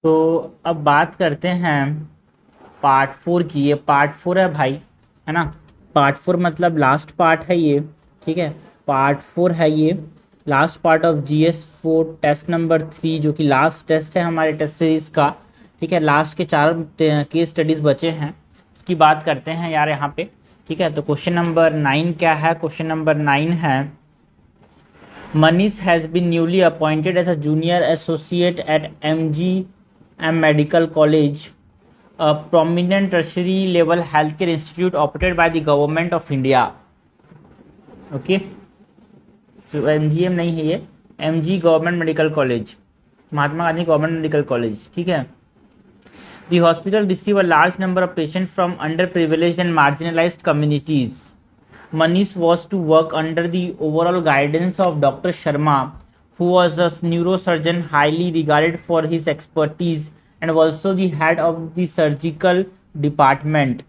तो अब बात करते हैं पार्ट 4 की। ये पार्ट 4 है भाई, है ना। पार्ट 4 मतलब लास्ट पार्ट है ये, ठीक है। पार्ट 4 है ये, last part of GS4 test number 3, जो कि लास्ट टेस्ट है हमारे टेस्ट सीरीज़ का, ठीक है। लास्ट के 4 केस स्टडीज़ बचे हैं, उसकी बात करते हैं यार यहाँ पे, ठीक है। तो क्वेश्चन नंबर 9 क्या है? क्वेश्चन नंबर 9 है, Manish has been newly appointed as a junior associate at MGM Medical College, a prominent tertiary level healthcare institute operated by the government of India. Okay, तो MGM नहीं है ये, MG government medical college, Mahatma Gandhi government medical college, ठीक है। The hospital receive a large number of patients from underprivileged and marginalized communities. Manish was to work under the overall guidance of Dr. Sharma, who was a neurosurgeon highly regarded for his expertise and also the head of the surgical department.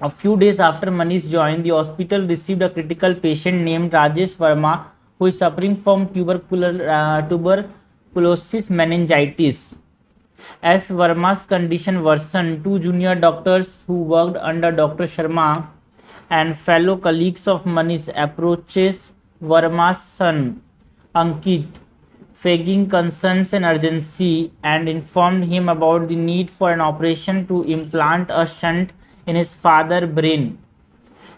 A few days after Manish joined, the hospital received a critical patient named Rajesh Verma, who is suffering from tuberculosis meningitis. As Verma's condition worsened, two junior doctors who worked under Dr. Sharma and fellow colleagues of Manish approaches Verma's son Ankit, flagging concerns and urgency, and informed him about the need for an operation to implant a shunt in his father's brain.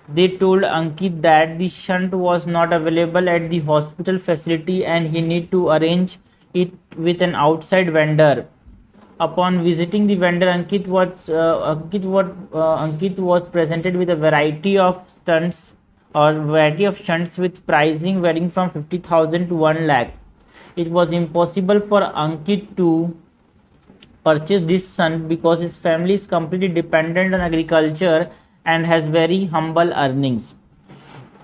They told Ankit that the shunt was not available at the hospital facility and he need to arrange it with an outside vendor. Upon visiting the vendor, Ankit was presented with a variety of shunts with pricing varying from 50,000 to 1 lakh. It was impossible for Ankit to purchase this shunt because his family is completely dependent on agriculture and has very humble earnings.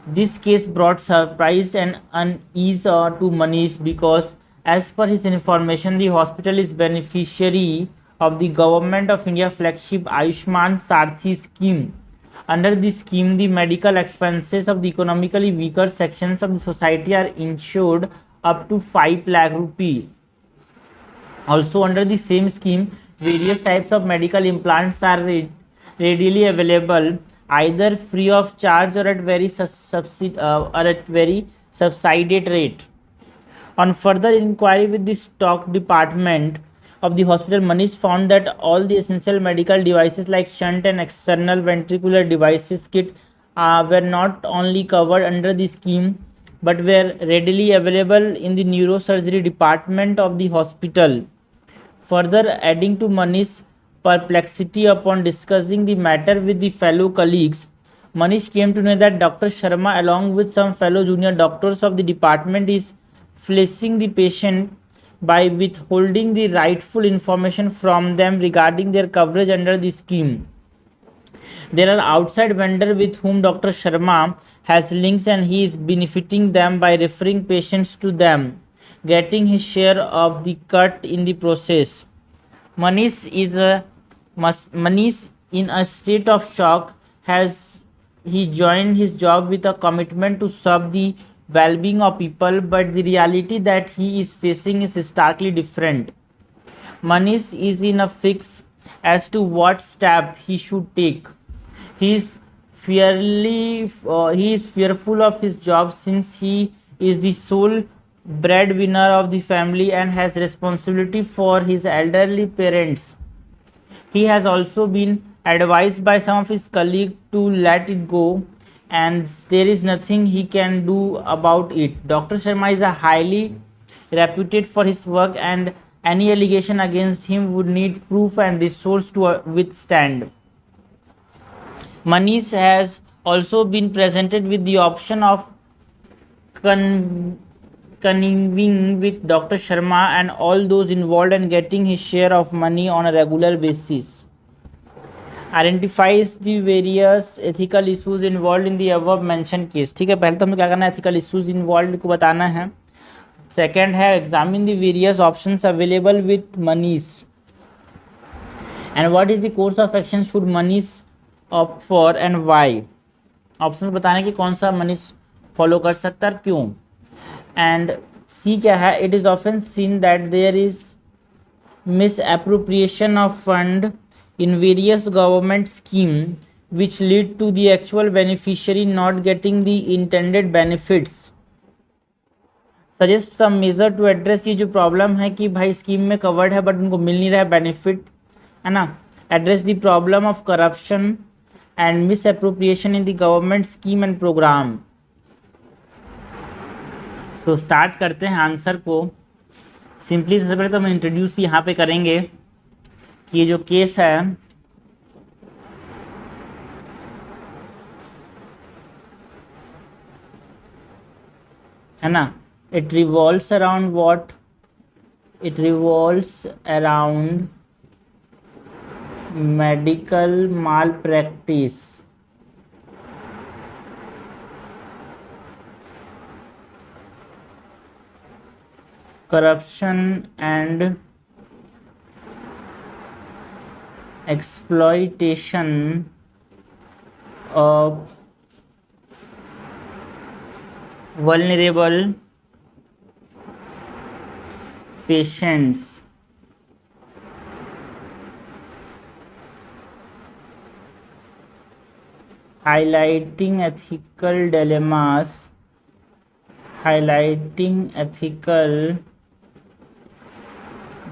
This case brought surprise and unease to Manish because, as per his information, the hospital is beneficiary of the Government of India flagship Ayushman Sarthi scheme. Under this scheme, the medical expenses of the economically weaker sections of the society are insured up to 5 lakh rupee. Also, under the same scheme, various types of medical implants are readily available, either free of charge or at very subsidized rate. On further inquiry with the stock department of the hospital, Manish found that all the essential medical devices like shunt and external ventricular devices kit were not only covered under the scheme but were readily available in the neurosurgery department of the hospital. Further adding to Manish's perplexity upon discussing the matter with the fellow colleagues, Manish came to know that Dr. Sharma, along with some fellow junior doctors of the department, is fleecing the patient by withholding the rightful information from them regarding their coverage under the scheme. There are outside vendors with whom Dr. Sharma has links and he is benefiting them by referring patients to them, getting his share of the cut in the process. Manish in a state of shock has he joined his job with a commitment to serve the well-being of people, but the reality that he is facing is starkly different. Manish is in a fix as to what step he should take. He is he is fearful of his job since he is the sole breadwinner of the family and has responsibility for his elderly parents. He has also been advised by some of his colleagues to let it go, and there is nothing he can do about it. Dr. Sharma is a highly reputed for his work, and any allegation against him would need proof and resource to withstand. Manish has also been presented with the option of con- conniving with Dr. Sharma and all those involved and getting his share of money on a regular basis. Identifies the various ethical issues involved in the above mentioned case. ठीक है, पहले तो हमें क्या करना है, ethical issues involved को बताना है. Second है, examine the various options available with Manish and what is the course of action should Manish opt for and why. Options बताने कि कौन सा Manish फॉलो कर सकता है, क्यों. एंड सी क्या है, it is often seen that there is misappropriation of fund in various government scheme which lead to the actual beneficiary not getting the intended benefits. Suggest some measure to address ये जो problem है कि भाई scheme में covered है but उनको मिल नहीं रहा है बेनिफिट, है ना. Address the problem of corruption and misappropriation in the government scheme and programme. So start करते हैं आंसर को. सिंपली सबसे पहले तो हम इंट्रोड्यूस यहाँ पे करेंगे कि ये जो केस है ना, it revolves around what? It revolves around medical malpractice. Corruption and exploitation of vulnerable patients. Highlighting ethical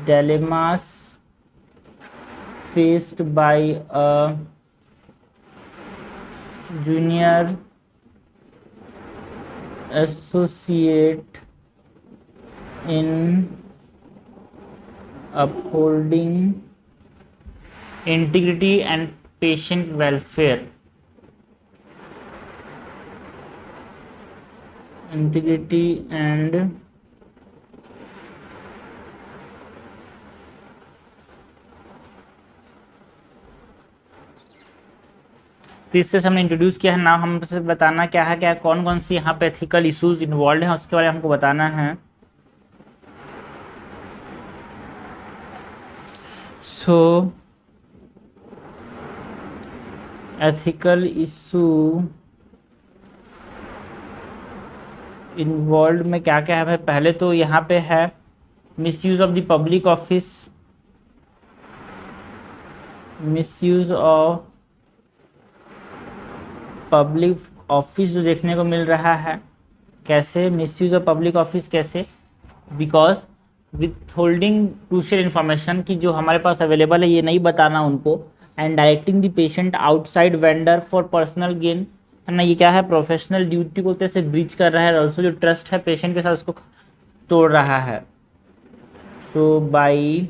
dilemmas faced by a junior associate in upholding integrity and patient welfare. Integrity and तो इससे हमने introduce किया है. नाम हमसे बताना क्या है, क्या कौन कौन सी यहाँ पे एथिकल इश्यूज इन्वॉल्व हैं उसके बारे में हमको बताना है. सो एथिकल इशू इन्वॉल्व में क्या क्या है भाई. पहले तो यहाँ पे है misuse of the public office. Misuse of public office जो देखने को मिल रहा है. कैसे मिसयूज ऑफ पब्लिक ऑफिस कैसे? Because with holding crucial information की जो हमारे पास अवेलेबल है ये नहीं बताना उनको, and directing the patient outside vendor for personal gain, है ना. ये क्या है, प्रोफेशनल ड्यूटी को तरह से ब्रीच कर रहा है और ऑल्सो जो ट्रस्ट है पेशेंट के साथ उसको तोड़ रहा है. So by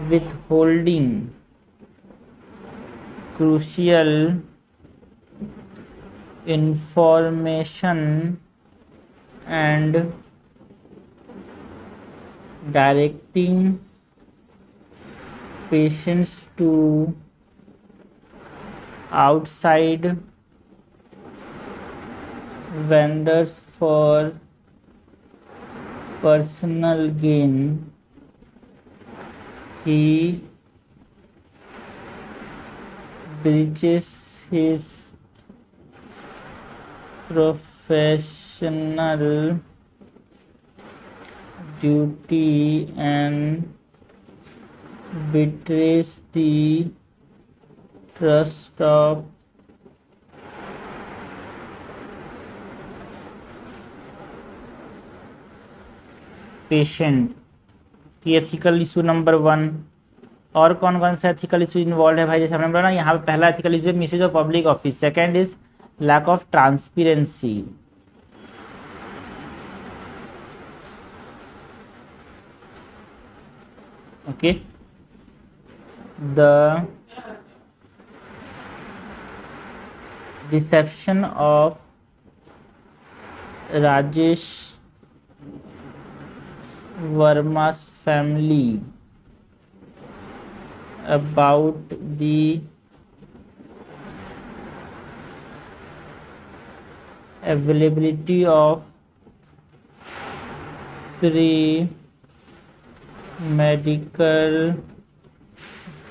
withholding crucial information and directing patients to outside vendors for personal gain, he breaches his professional duty and betrays the trust of patient. ये एथिकल इशू नंबर 1. और कौन कौन सा एथिकल इशू इन्वॉल्व है भाई, जैसे हमने बोला ना यहाँ पे पहला एथिकल इशू है misuse of public office. Second is lack of transparency. Okay, the deception of Rajesh Verma's family about the availability of free medical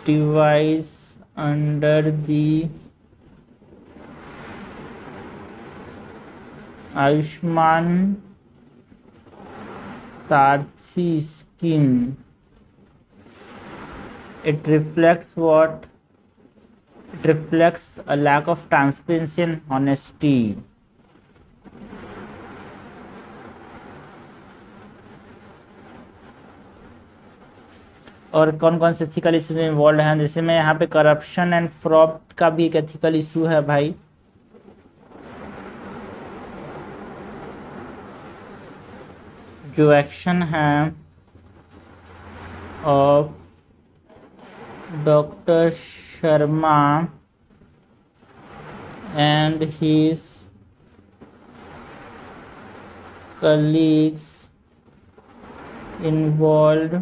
device under the Ayushman Sarthi scheme, it reflects what? It reflects a lack of transparency and honesty. और कौन कौन से ethical issues involve हैं, जैसे मैं यहाँ पे corruption and fraud का भी एक एथिकल इशू है भाई। जो एक्शन है of doctor Sharma and his colleagues involved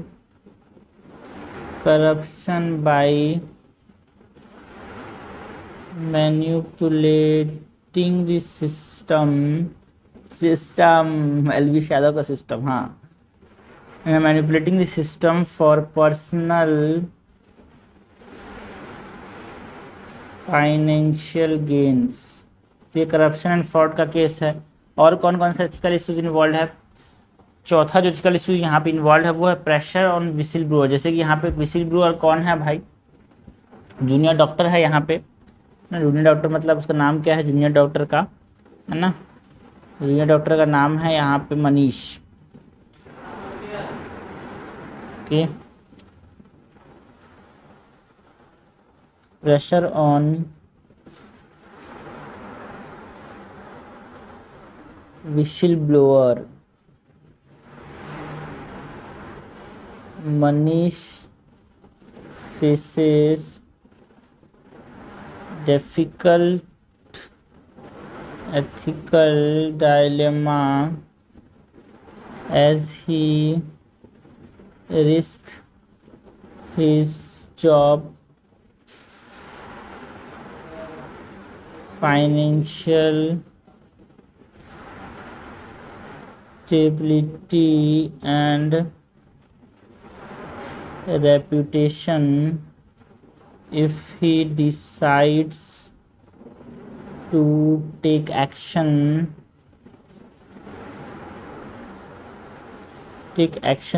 corruption by manipulating the system LV Yadav का सिस्टम, हाँ, manipulating the system for personal financial gains. ये करप्शन एंड फ्रॉड का केस है। और कौन कौन सा एथिकल इशूज इन्वॉल्व है? चौथा जो एथिकल इशू यहाँ पे इन्वॉल्व है वो है प्रेशर ऑन विसिल ब्लोअर। जैसे कि यहाँ पे विसिल ब्लोअर कौन है भाई? जूनियर डॉक्टर है यहाँ पे। जूनियर डॉक्टर मतलब उसका नाम क्या है जूनियर डॉक्टर का, है ना? जूनियर डॉक्टर का नाम है यहाँ पे Manish. Okay, pressure on whistleblower, Manish faces difficult ethical dilemma as he risks his job, financial stability and reputation if he decides to take action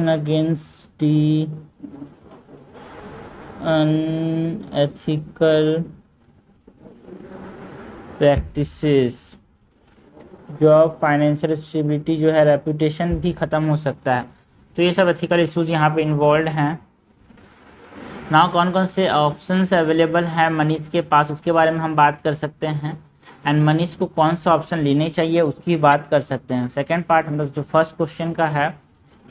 against the unethical practices। Job, financial stability जो है, reputation भी ख़त्म हो सकता है। तो ये सब एथिकल इश्यूज यहाँ पे इन्वॉल्व हैं। ना कौन कौन से ऑप्शंस अवेलेबल हैं मनीष के पास, उसके बारे में हम बात कर सकते हैं। एंड मनीष को कौन सा ऑप्शन लेने चाहिए उसकी बात कर सकते हैं। सेकेंड पार्ट हम लोग जो फर्स्ट क्वेश्चन का है,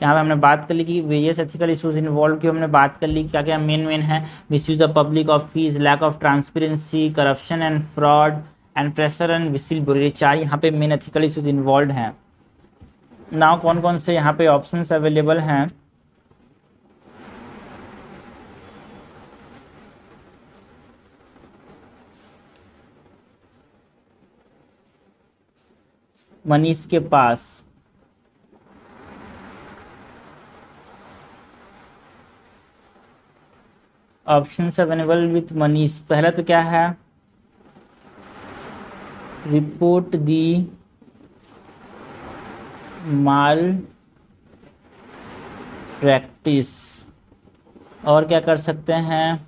यहाँ पे हमने बात कर ली कि वेरियस एथिकल इश्यूज इन्वॉल्व की हमने बात कर ली, क्या क्या मेन है। Misuse the public of fees, lack of transparency, corruption and fraud and pressure and whistle blower. ये चार यहाँ पे मेन एथिकल इश्यूज इन्वॉल्व हैं। नाउ कौन कौन से यहाँ पे ऑप्शंस अवेलेबल हैं? मनीष के पास ऑप्शंस अवेलेबल विथ मनीष। पहला तो क्या है? Report the malpractice. और क्या कर सकते हैं?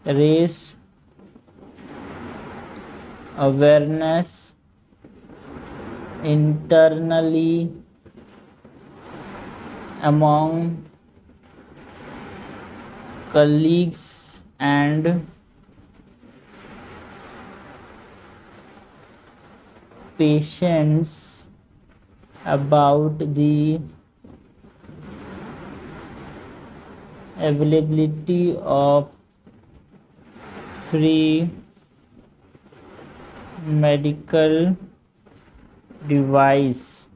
Raise awareness internally among colleagues and patients about the availability of free medical device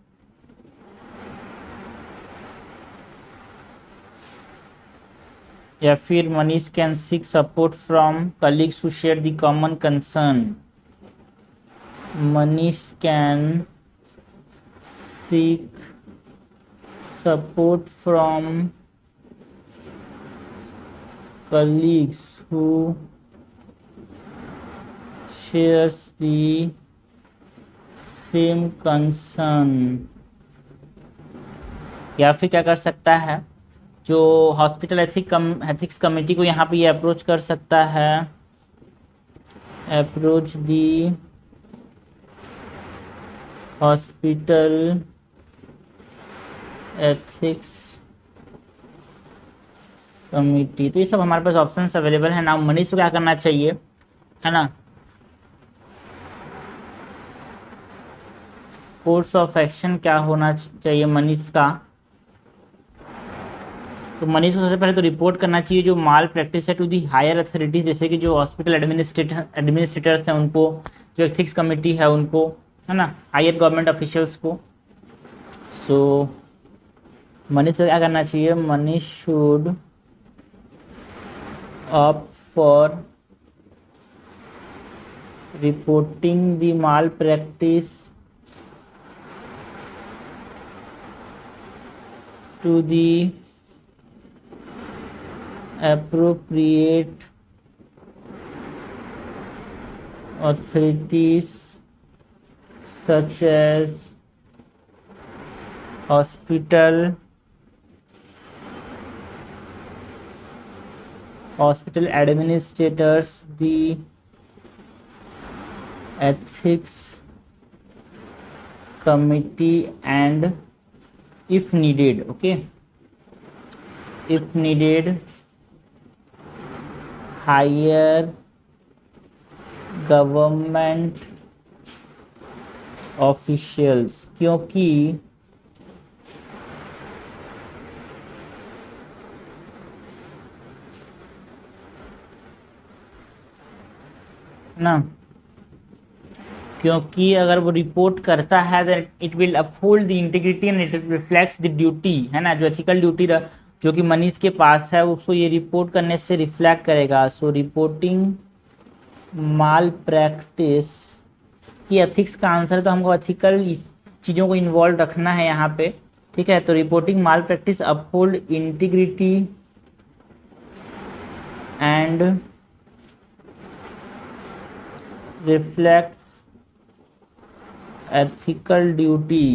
या फिर Manish can seek support from colleagues to share the common concern. Manish can seek support from colleagues who shares the same concern या फिर क्या कर सकता है, जो hospital ethics committee को यहाँ पे ये अप्रोच कर सकता है, अप्रोच दी हॉस्पिटल एथिक्स कमेटी। तो ये सब हमारे पास ऑप्शंस अवेलेबल है ना। मनीष को क्या करना चाहिए, है ना, कोर्स ऑफ एक्शन क्या होना चाहिए मनीष का। तो मनीष को सबसे पहले तो रिपोर्ट करना चाहिए जो माल प्रैक्टिस है टू दी हायर अथॉरिटीज, जैसे कि जो हॉस्पिटल एडमिनिस्ट्रेटर्स हैं उनको, जो एथिक्स कमेटी है उनको, है ना, हायर गवर्नमेंट ऑफिशियल्स को। सो मनीष को क्या करना चाहिए, Manish should opt for reporting the malpractice to the appropriate authorities such as hospital administrators, the ethics committee, and if needed, okay, if needed, higher government officials. क्योंकि ना, क्योंकि अगर वो रिपोर्ट करता है that it will uphold the integrity and it reflects the duty, है ना, जो एथिकल ड्यूटी जो कि मनीष के पास है उसको ये रिपोर्ट करने से रिफ्लेक्ट करेगा। सो रिपोर्टिंग माल प्रैक्टिस की एथिक्स का आंसर, तो हमको एथिकल चीज़ों को इन्वॉल्व रखना है यहाँ पे, ठीक है। तो reporting mall practice uphold integrity and reflects ethical duty,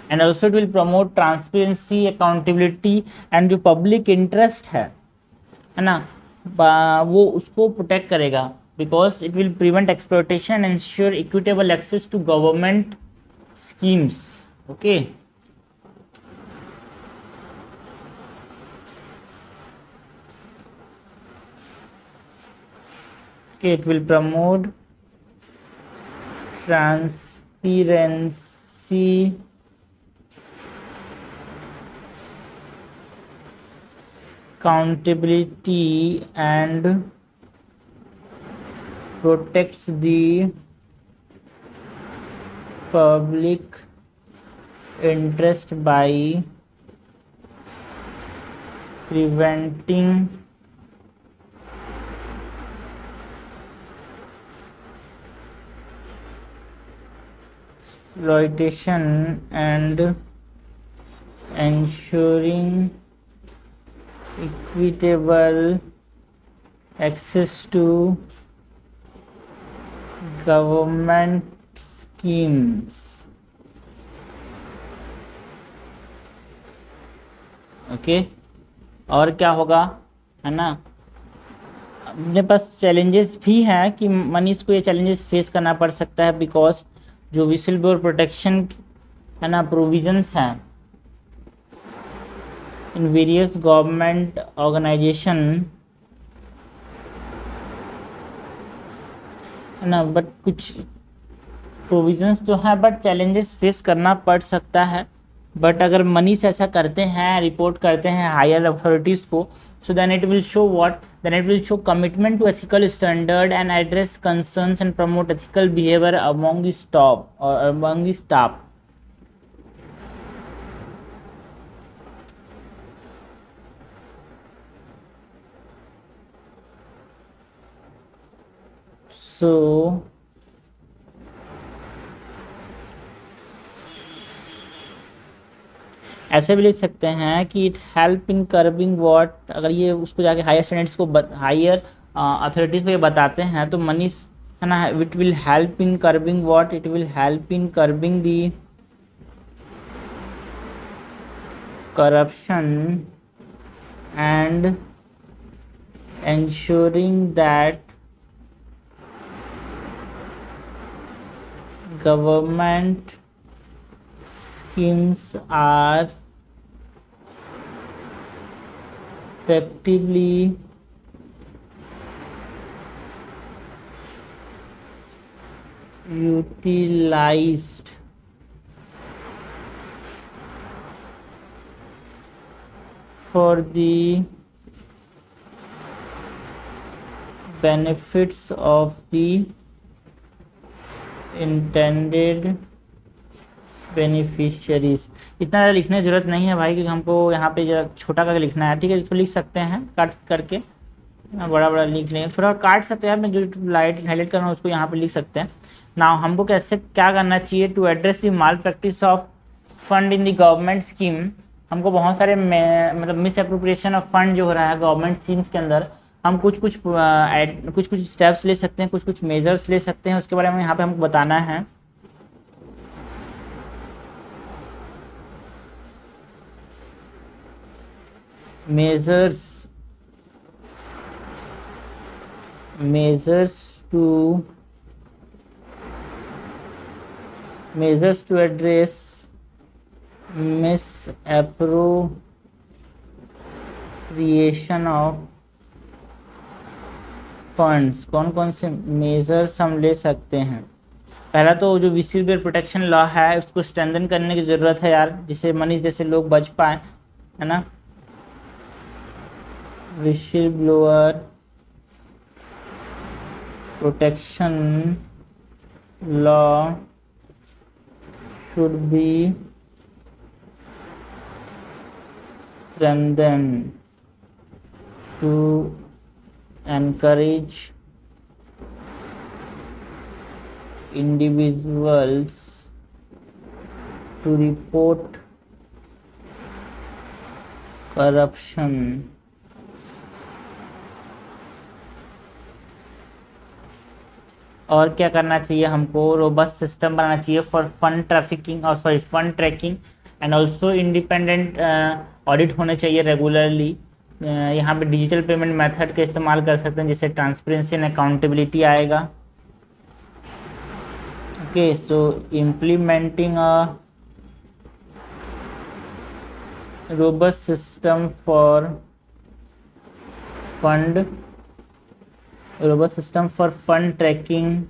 and also it will promote transparency, accountability and जो public interest है ना, वो उसको protect करेगा, because it will prevent exploitation and ensure equitable access to government schemes, okay। It will promote transparency, accountability and protects the public interest by preventing exploitation and ensuring equitable access to government schemes, okay. और क्या होगा, है ना, अपने पास challenges भी हैं कि मनीष को ये चैलेंजेस फेस करना पड़ सकता है, बिकॉज जो विसल ब्लोअर प्रोटेक्शन, है ना, प्रोविजंस हैं इन वेरियस गवर्नमेंट ऑर्गेनाइजेशन, है ना, बट कुछ प्रोविजंस तो हैं बट चैलेंजेस फेस करना पड़ सकता है। बट अगर मनीष ऐसा करते हैं, रिपोर्ट करते हैं हायर अथॉरिटीज़ को, so then it will show what, then it will show commitment to ethical standard and address concerns and promote ethical behavior among the staff. So ऐसे भी लिख सकते हैं कि it help in curbing what, अगर ये उसको जाके हायर स्टैंडर्ड्स को हायर अथॉरिटीज़ को ये बताते हैं तो मनीष, है ना. It will help in curbing what? It will help in curbing the corruption and ensuring that government schemes are effectively utilized for the benefits of the intended beneficiaries. इतना ज़्यादा लिखने की ज़रूरत नहीं है भाई, क्योंकि हमको यहाँ पे जरा छोटा करके लिखना है. ठीक है, इसको लिख सकते हैं काट करके, बड़ा बड़ा लिख लेंगे, थोड़ा काट सकते हैं. मैं जो लाइट हाईलाइट कर रहा हूँ उसको यहाँ पे लिख सकते हैं. ना हमको कैसे क्या करना चाहिए to address the malpractice of fund in the government scheme. हमको बहुत सारे मतलब मिस अप्रोप्रिएशन ऑफ फंड जो हो रहा है गवर्नमेंट स्कीम्स के अंदर, हम कुछ कुछ स्टेप्स ले सकते हैं, कुछ कुछ मेजर्स ले सकते हैं. उसके बारे में यहाँ पे हमको बताना है. measures to address misappropriation of funds. कौन कौन से मेजर्स हम ले सकते हैं? पहला तो जो विसिल ब्लोअर प्रोटेक्शन लॉ है उसको स्ट्रेंथन करने की ज़रूरत है यार, जिससे मनीष जैसे लोग बच पाए, है ना. whistleblower protection law should be strengthened to encourage individuals to report corruption. और क्या करना चाहिए हमको? रोबस्ट सिस्टम बनाना चाहिए फॉर फंड ट्रैफिकिंग और sorry fund tracking and also independent audit होने चाहिए रेगुलरली. यहाँ पे डिजिटल पेमेंट मेथड का इस्तेमाल कर सकते हैं जिससे ट्रांसपेरेंसी एंड अकाउंटेबिलिटी आएगा. Okay, so implementing a robust system for fund robust system for fund tracking,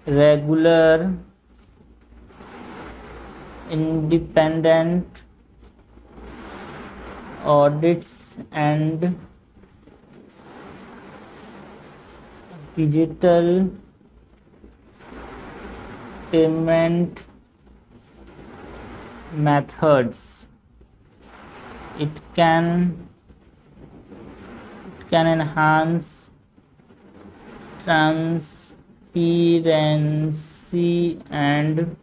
regular independent audits and digital payment methods. It can enhance transparency and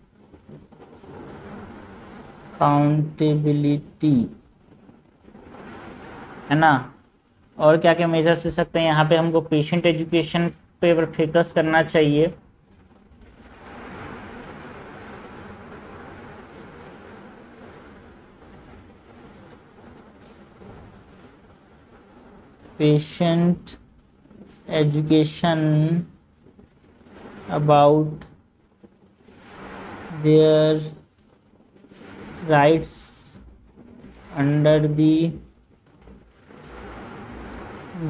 accountability, है ना. और क्या क्या मेजर्स ले सकते हैं? यहाँ पे हमको पेशेंट एजुकेशन पे फोकस करना चाहिए. patient education about their rights under the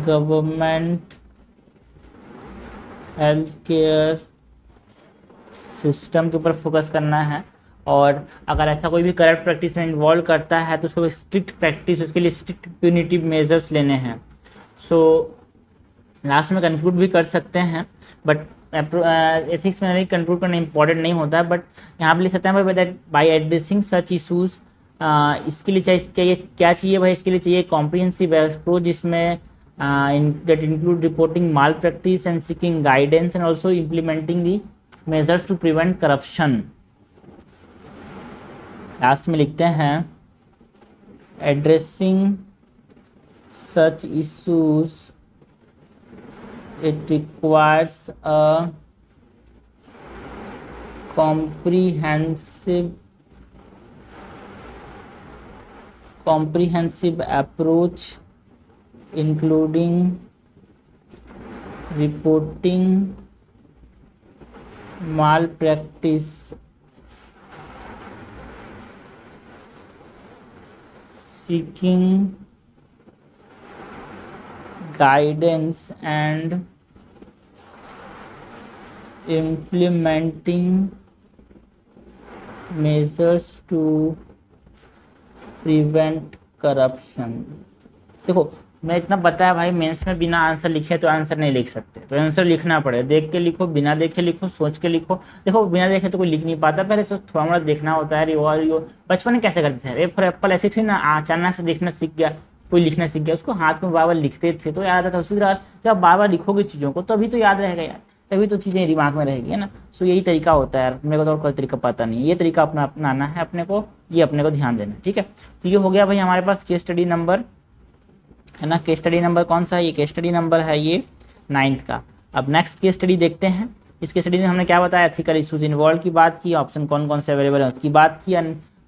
government health care system के ऊपर फोकस करना है. और अगर ऐसा कोई भी करप्ट प्रैक्टिस में इन्वॉल्व करता है तो उसको स्ट्रिक्ट प्रैक्टिस, उसके लिए स्ट्रिक्ट प्यूनिटिव मेजर्स लेने हैं. सो लास्ट में कंक्लूड भी कर सकते हैं, बट एथिक्स में नहीं कंक्लूड करना इंपॉर्टेंट नहीं होता है. बट यहाँ पे ले सकते हैं बाई एड्रेसिंग सच इशूज़. इसके लिए चाहिए क्या चाहिए भाई? इसके लिए चाहिए कॉम्प्रिहेंसिव अप्रोच जिसमें that include reporting malpractice and seeking guidance and also implementing the measures to prevent corruption. Last में लिखते हैं addressing such issues it requires a comprehensive approach, including reporting malpractice, seeking guidance, and implementing measures to prevent corruption। देखो मैं इतना बताया भाई, mains में बिना आंसर लिखे तो आंसर नहीं लिख सकते, तो आंसर लिखना पड़ेगा, देख के लिखो, बिना देखे लिखो, सोच के लिखो। देखो बिना देखे तो कोई लिख नहीं पाता, पहले तो थोड़ा मोड़ा देखना होता है। बचपन में कैसे करते थे, ए फॉर एप्पल ऐसी थी ना, अचानक से देखना सीख गया, कोई लिखना सीख गया, उसको हाथ में बार बार लिखते थे तो याद आता। उसी तरह जब बार बार लिखोगे चीज़ों को तभी तो याद रहेगा यार, तभी तो चीज़ें दिमाग में रहेगी, है ना। सो यही तरीका होता है यार, मेरे को तो और कोई तरीका पता नहीं, ये तरीका अपना अपनाना है अपने को, ये अपने को ध्यान देना है, ठीक है। तो ये हो गया भाई हमारे पास केस स्टडी नंबर, है ना। केस स्टडी नंबर कौन सा है, ये केस स्टडी नंबर है ये 9th का। अब नेक्स्ट केस स्टडी देखते हैं। इस केस स्टडी में हमने क्या बताया, एथिकल इशूज इन्वॉल्व की बात की, ऑप्शन कौन कौन से अवेलेबल है उसकी बात की,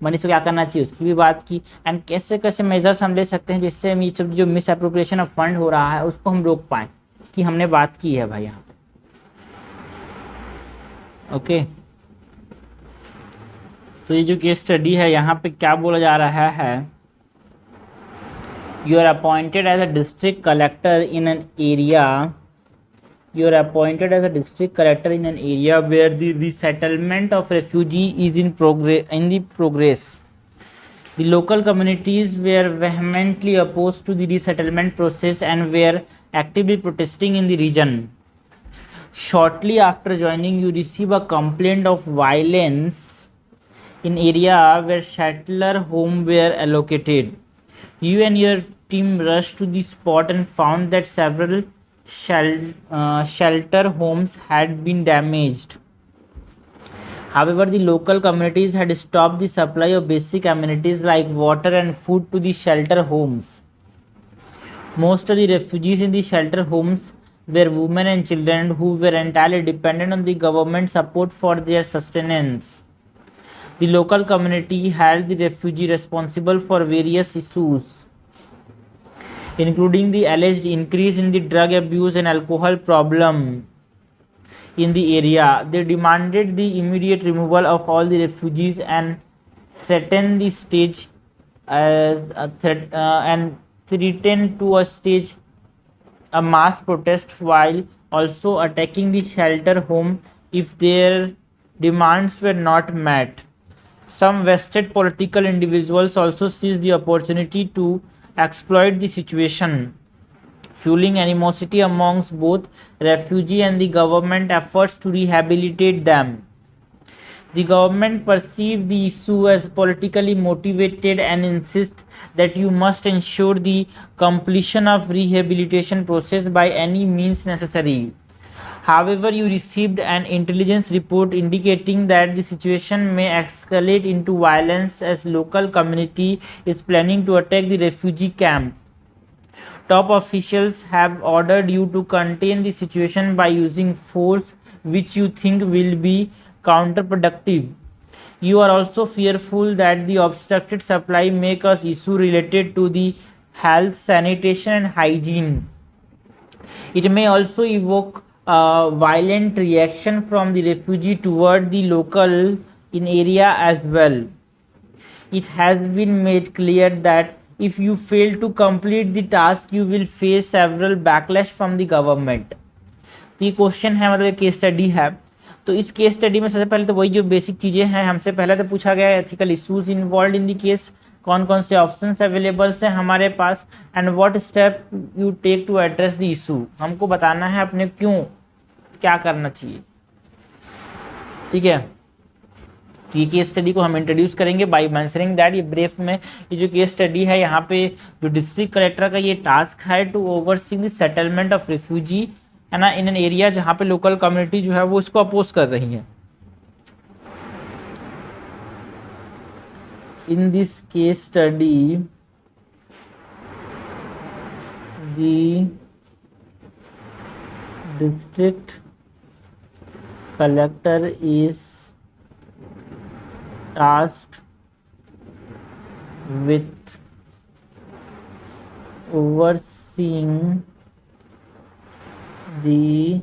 मनी से क्या करना चाहिए उसकी भी बात की, एंड कैसे कैसे मेजर्स हम ले सकते हैं जिससे जो मिस अप्रोप्रिएशन ऑफ फंड हो रहा है उसको हम रोक पाएँ, उसकी हमने बात की है भाई यहाँ पे। ओके, तो ये जो केस स्टडी है यहाँ पे क्या बोला जा रहा है, you are appointed as a district collector in an area, you are appointed as a district collector in an area where the resettlement of refugee is in progress. The local communities were vehemently opposed to the resettlement process and were actively protesting in the region. Shortly after joining, you receive a complaint of violence in area where settler homes were allocated. You and your team rushed to the spot and found that several shelter homes had been damaged. However, the local communities had stopped the supply of basic amenities like water and food to the shelter homes. Most of the refugees in the shelter homes were women and children who were entirely dependent on the government support for their sustenance. The local community held the refugee responsible for various issues, including the alleged increase in the drug abuse and alcohol problem in the area. They demanded the immediate removal of all the refugees and threatened the stage as a threat and threatened to stage a mass protest while also attacking the shelter home if their demands were not met. Some vested political individuals also seized the opportunity to exploit the situation, fueling animosity amongst both refugee and the government efforts to rehabilitate them. The government perceived the issue as politically motivated and insist that you must ensure the completion of rehabilitation process by any means necessary. However, you received an intelligence report indicating that the situation may escalate into violence as local community is planning to attack the refugee camp. Top officials have ordered you to contain the situation by using force which you think will be counterproductive. You are also fearful that the obstructed supply may cause issue related to the health, sanitation and hygiene. It may also evoke a violent reaction from the refugee toward the local in area as well. It has been made clear that if you fail to complete the task, you will face several backlash from the government. तो ये question है, मतलब case study है। तो इस case study में सबसे पहले तो वही जो बेसिक चीज़ें हैं हमसे पहले तो पूछा गया है, ethical issues involve in the case, कौन कौन से ऑप्शंस अवेलेबल्स हैं हमारे पास, and what step you take to address the issue. हमको बताना है अपने क्यों क्या करना चाहिए, ठीक है। तो ये केस स्टडी को हम इंट्रोड्यूस करेंगे बाय मेंशनिंग दैट, ये ब्रीफ में ये जो केस स्टडी है यहाँ पे जो डिस्ट्रिक्ट कलेक्टर का ये टास्क है to oversee the settlement of refugee, है ना, इन एन एरिया जहाँ पे लोकल कम्युनिटी जो है वो इसको अपोज कर रही है। इन this case study The district collector is tasked with overseeing the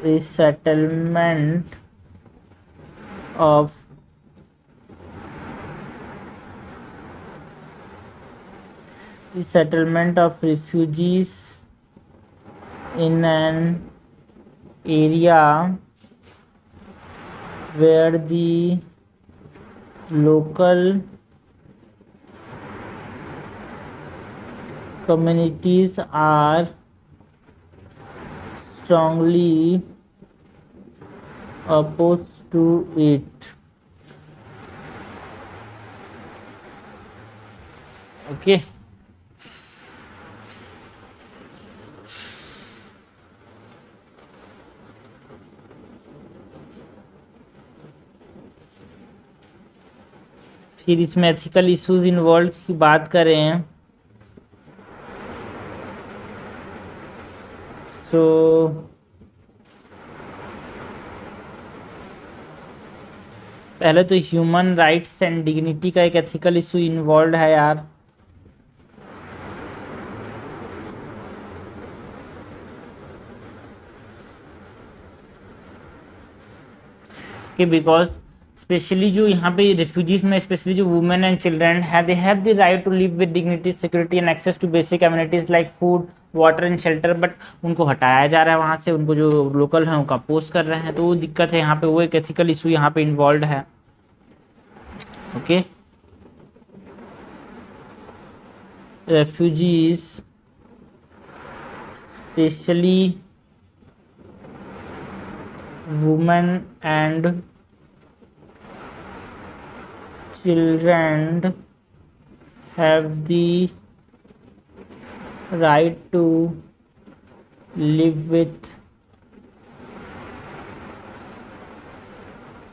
resettlement of refugees in an area where the local communities are strongly opposed to it. Okay. फिर इसमें एथिकल इश्यूज इन्वॉल्व की बात करें सो पहले तो ह्यूमन राइट्स एंड डिग्निटी का एक ethical issue involve है यार। कि बिकॉज स्पेशली जो यहाँ पे रिफ्यूजीज में स्पेशली जो वुमेन एंड चिल्ड्रन है they have the right to live with dignity security and access to basic amenities like food water and shelter, but उनको हटाया जा रहा है वहाँ से, उनको जो लोकल हैं उनका पोस्ट कर रहे हैं, तो वो दिक्कत है यहाँ पे, वो एक एथिकल इशू यहाँ पे इन्वॉल्व है। Okay, refugees specially women and children have the right to live with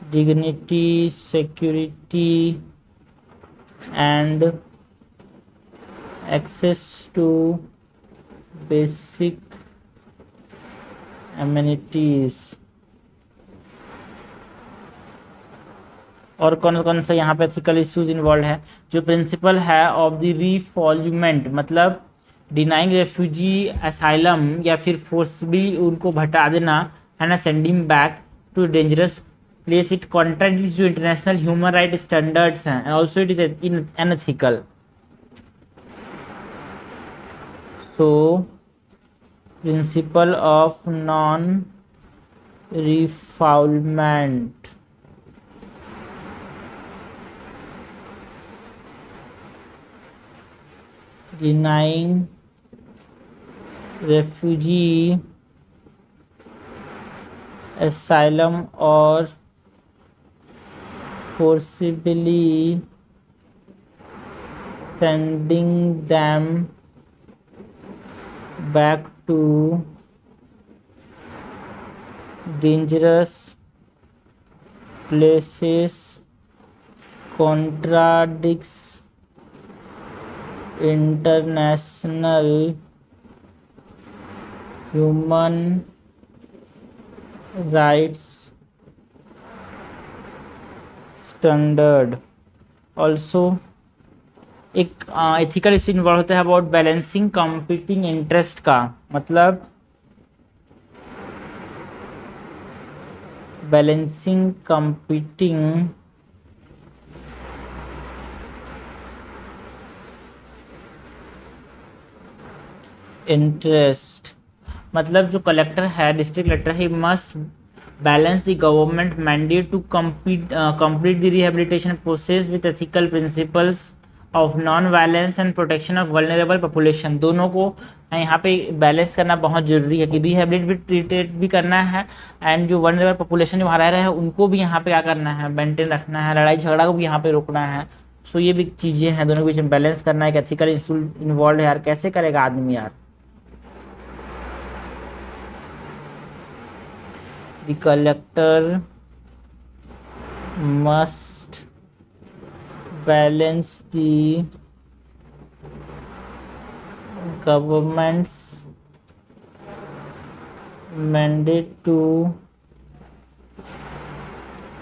dignity, security, and access to basic amenities। और कौन कौन सा यहाँ पे एथिकल इश्यूज इन्वॉल्व है? जो प्रिंसिपल है ऑफ द रीफॉल्यूमेंट, मतलब डिनाइंग रेफ्यूजी असाइलम या फिर फोर्सबली उनको हटा देना है ना, sending back to dangerous place, it contradicts जो इंटरनेशनल ह्यूमन राइट स्टैंडर्ड्स हैं and also it is unethical. So principle of non refoulement denying refugee asylum or forcibly sending them back to dangerous places contradicts international human rights standard। also एक ethical issue involve होता है about balancing competing interest का, मतलब balancing competing interest, मतलब जो collector है, district collector है, must balance the government mandate to complete the rehabilitation process with ethical principles of non violence and protection of vulnerable population. दोनों को यहाँ पे बैलेंस करना बहुत जरूरी है कि रिहेबिलिट भी ट्रीटेड भी करना है एंड जो वल्नरेबल पॉपुलेशन जो वहाँ रह रहे हैं उनको भी यहाँ पे क्या करना है, मेंटेन रखना है, लड़ाई झगड़ा को भी यहाँ पे रोकना है। सो ये भी चीज़ें हैं, दोनों के बीच में बैलेंस करना है। एक एथिकल इशू इन्वॉल्व है यार, कैसे करेगा आदमी यार। The collector must balance the government's mandate to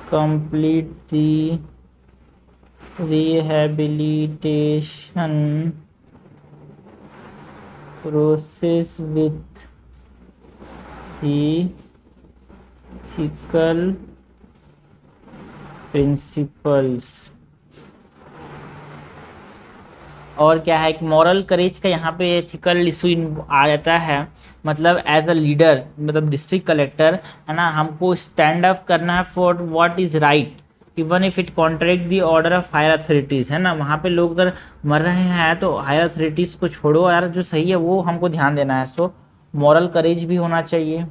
complete the rehabilitation process with the ethical principles। और क्या है, एक मॉरल करेज का यहाँ पे एथिकल इशू आ जाता है। मतलब एज अ लीडर, मतलब डिस्ट्रिक्ट कलेक्टर है ना, हमको स्टैंड अप करना है for what is right even if it contract the order of higher authorities, है ना। वहाँ पे लोग अगर मर रहे हैं तो हायर अथॉरिटीज़ को छोड़ो यार, जो सही है वो हमको ध्यान देना है। सो मॉरल करेज भी होना चाहिए।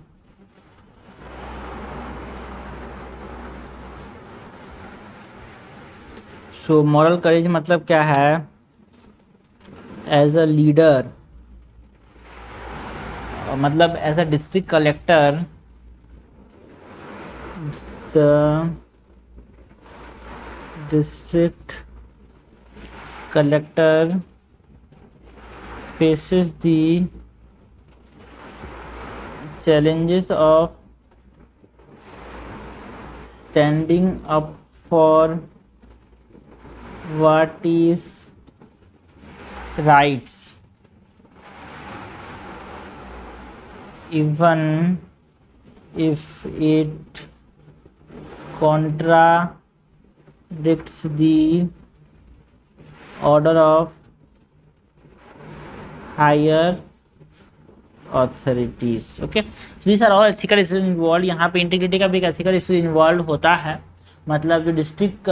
सो मॉरल करेज मतलब क्या है, एज अ लीडर, मतलब as a district collector the district collector faces the challenges of standing up for what is rights even if it contradicts the order of higher authorities। Okay, these are all ethical issues involved। यहाँ पे integrity का भी एक ethical issue involve होता है। मतलब जो district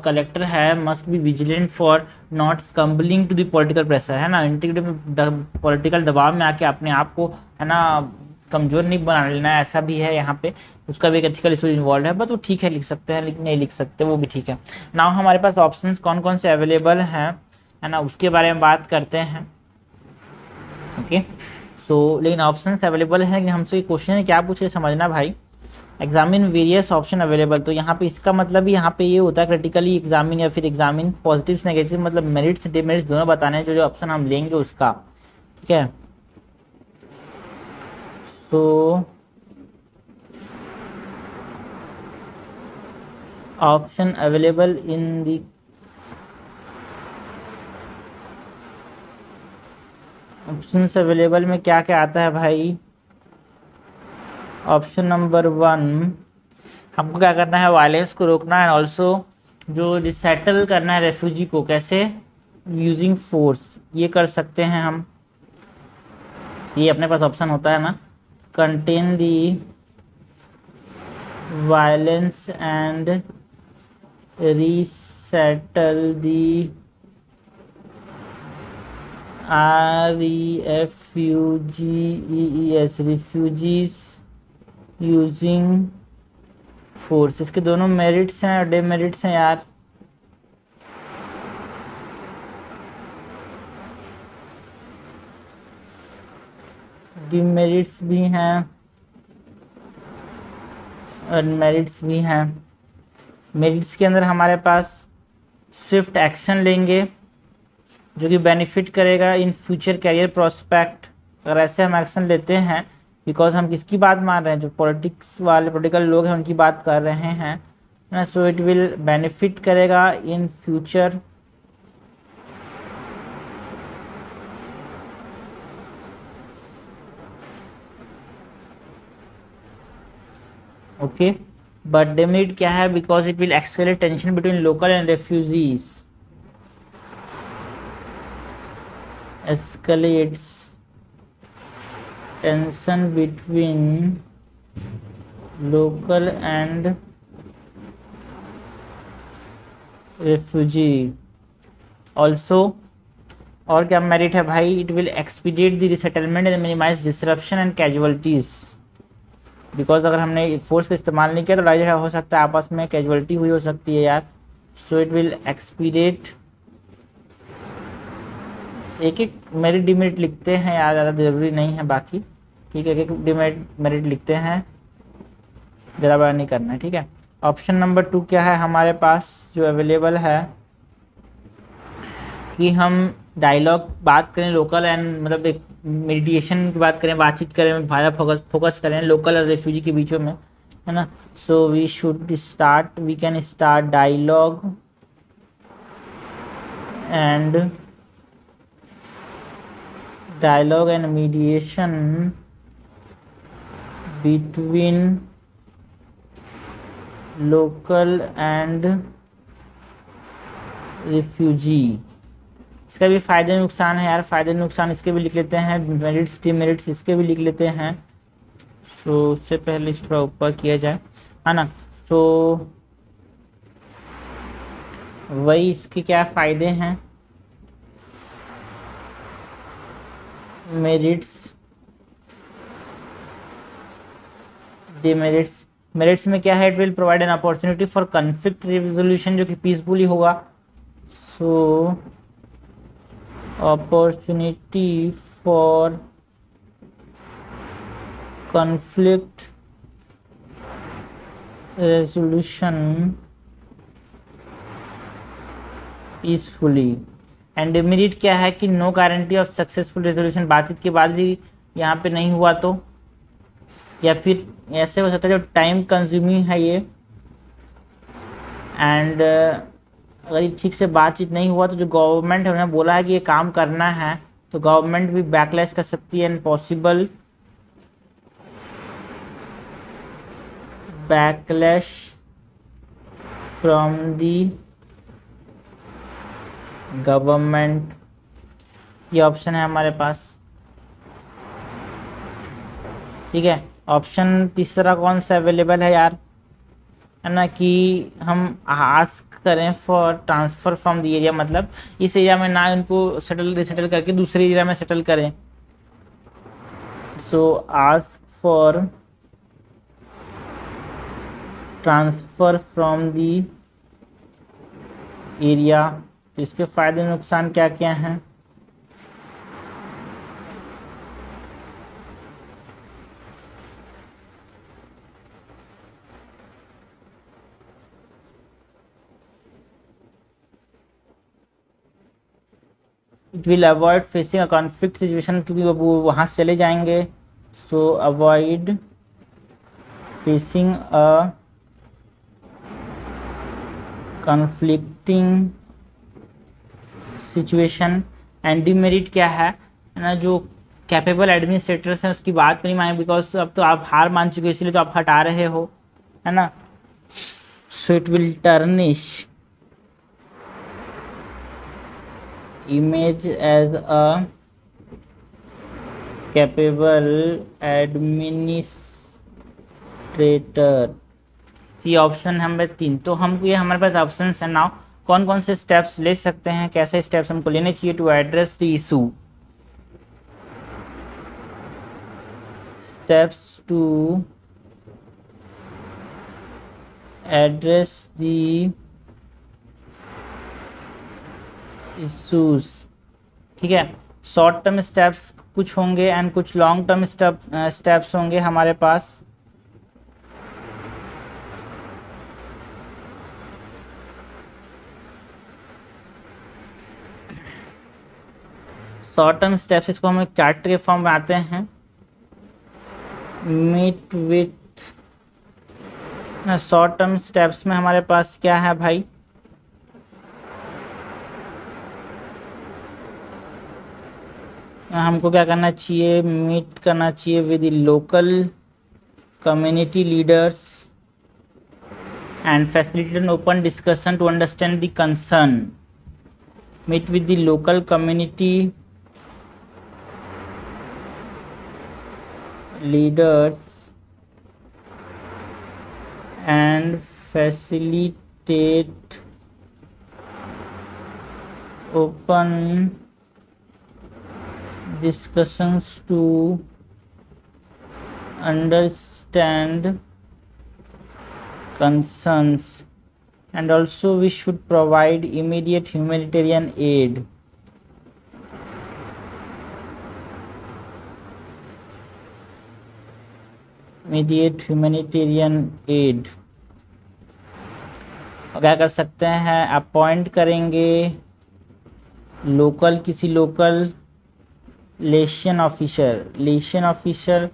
collector है must be vigilant for not succumbing to the political pressure, है ना। इंटीग्रिटी में पॉलिटिकल दबाव में आके अपने आप को, है ना, कमज़ोर नहीं बना लेना, ऐसा भी है यहाँ पे। उसका भी एक एथिकल इशू इन्वॉल्व है, बट वो ठीक है, लिख सकते हैं, लेकिन नहीं लिख सकते वो भी ठीक है। नाउ हमारे पास ऑप्शंस कौन कौन से अवेलेबल हैं, है ना, उसके बारे में बात करते हैं। ओके, सो लेकिन ऑप्शंस अवेलेबल हैं, लेकिन हमसे क्वेश्चन क्या पूछे समझना भाई। एग्जामिन वेरियस ऑप्शन अवेलेबल, तो यहाँ पे इसका मतलब भी यहाँ पे ये होता है क्रिटिकली एग्जामिन या फिर एग्जामिन पॉजिटिव्स नेगेटिव, मतलब मेरिट्स डिमेरिट्स दोनों बताने हैं, जो ऑप्शन हम लेंगे उसका, ठीक है। तो option available in the options available में क्या क्या आता है भाई। ऑप्शन नंबर 1, हमको क्या करना है, वायलेंस को रोकना है, ऑल्सो जो रिसेटल करना है रेफ्यूजी को, कैसे, यूजिंग फोर्स, ये कर सकते हैं हम। ये अपने पास ऑप्शन होता है ना, contain the violence and resettle the refugees using force. इसके दोनों मेरिट्स हैं और डेमेरिट्स हैं यार। डिमेरिट्स भी हैं और मेरिट्स भी हैं। मेरिट्स के अंदर हमारे पास स्विफ्ट एक्शन लेंगे जो कि बेनिफिट करेगा इन फ्यूचर कैरियर प्रोस्पेक्ट। अगर ऐसे हम एक्शन लेते हैं, बिकॉज हम किसकी बात मान रहे हैं, जो पॉलिटिक्स वाले पॉलिटिकल लोग हैं उनकी बात कर रहे हैं ना, सो इट विल बेनिफिट करेगा इन फ्यूचर ओके। बट डेमेरिट क्या है, because it will accelerate tension between local and refugees, escalates tension between local and refugee। also और क्या मेरिट है भाई, it will expedite the resettlement and minimize disruption and casualties. Because अगर हमने force का इस्तेमाल नहीं किया तो लड़ाई हो सकता है, आपस में कैजुअलिटी हुई हो सकती है यार। So it will expedite. एक एक मेरिट डिमेरिट लिखते हैं यार, ज़्यादा ज़रूरी नहीं है बाकी, ठीक है। एक एक डिमेरिट मेरिट लिखते हैं, ज़्यादा बड़ा नहीं करना है, ठीक है। ऑप्शन नंबर 2 क्या है हमारे पास जो अवेलेबल है, कि हम डायलॉग बात करें लोकल एंड मतलब एक मेडिटेशन की बात करें, बातचीत करें, ज़्यादा फोकस करें लोकल और रेफ्यूजी के बीचों में, है ना। So we should start, we can start dialogue and mediation between local and refugee. इसका भी फ़ायदे नुकसान है यार, फ़ायदे नुकसान इसके भी लिख लेते हैं, मेरिट्स डिमेरिट्स इसके भी लिख लेते हैं। सो उससे पहले थोड़ा ऊपर किया जाए, है ना। सो वही इसके क्या फ़ायदे हैं, मेरिट्स डिमेरिट्स। मेरिट्स में क्या है, it will provide an opportunity for conflict resolution, जो कि पीसफुली होगा। So opportunity for conflict resolution peacefully। And demerit क्या है कि no guarantee of successful resolution, बातचीत के बाद भी यहाँ पे नहीं हुआ तो, या फिर ऐसे हो सकता है जो टाइम कंज्यूमिंग है ये, एंड अगर ये ठीक से बातचीत नहीं हुआ तो जो गवर्नमेंट है उन्होंने बोला है कि ये काम करना है, तो गवर्नमेंट भी बैकलैश कर सकती है, and possible backlash from the government. ये ऑप्शन है हमारे पास, ठीक है। ऑप्शन तीसरा कौन सा अवेलेबल है यार, है ना, कि हम आस्क करें for transfer from the area, मतलब इस एरिया में ना उनको सेटल रिसेटल करके दूसरे एरिया में सेटल करें। सो ask for transfer from the area. तो इसके फ़ायदे नुकसान क्या क्या हैं, it will avoid facing a conflict situation, क्योंकि वो वहाँ से चले जाएंगे। सो avoid facing a conflicting situation. And demerit क्या है ना, जो कैपेबल एडमिनिस्ट्रेटर्स हैं उसकी बात नहीं माने, बिकॉज अब तो आप हार मान चुके हो इसलिए तो आप हटा रहे हो, है ना। So it will tarnish image as a capable administrator. ये ऑप्शन नंबर 3। तो हमको ये हमारे पास ऑप्शन है नाउ, कौन कौन से स्टेप्स ले सकते हैं, कैसे स्टेप्स हमको लेने चाहिए to address the issue. Steps to address the issues, ठीक है। शॉर्ट टर्म स्टेप्स कुछ होंगे एंड कुछ लॉन्ग टर्म स्टेप्स होंगे हमारे पास। शॉर्ट टर्म स्टेप्स इसको हम एक चार्ट के फॉर्म में आते हैं। Meet with short term steps में हमारे पास क्या है भाई, हमको क्या करना चाहिए, मीट करना चाहिए with local community leaders and facilitate an open discussion to understand the concern. Meet with the local community leaders and facilitate open discussions to understand concerns, and also we should provide immediate humanitarian aid. Immediate humanitarian aid क्या कर सकते हैं, appoint करेंगे local किसी local लेशन officer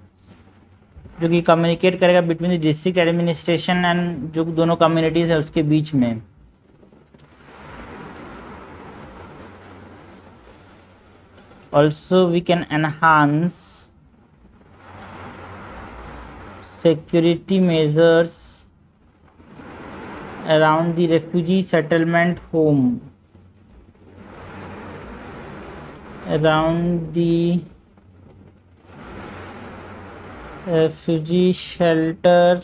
जो कि communicate करेगा between the district administration and जो दोनों कम्युनिटीज़ है उसके बीच में। Also we can enhance security measures around the refugee settlement home, around the refugee shelter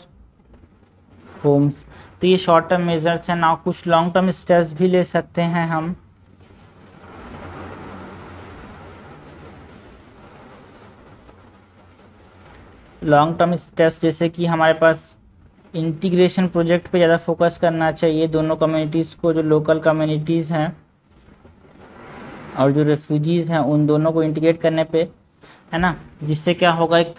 homes। तो ये शॉर्ट टर्म मेजर्स हैं ना, कुछ लॉन्ग टर्म स्टेप्स भी ले सकते हैं हम। लॉन्ग टर्म स्टेप्स जैसे कि हमारे पास इंटीग्रेशन प्रोजेक्ट पे ज़्यादा फोकस करना चाहिए दोनों कम्युनिटीज़ को, जो लोकल कम्युनिटीज़ हैं और जो रेफ्यूजीज़ हैं उन दोनों को इंटीग्रेट करने पे, है ना, जिससे क्या होगा, एक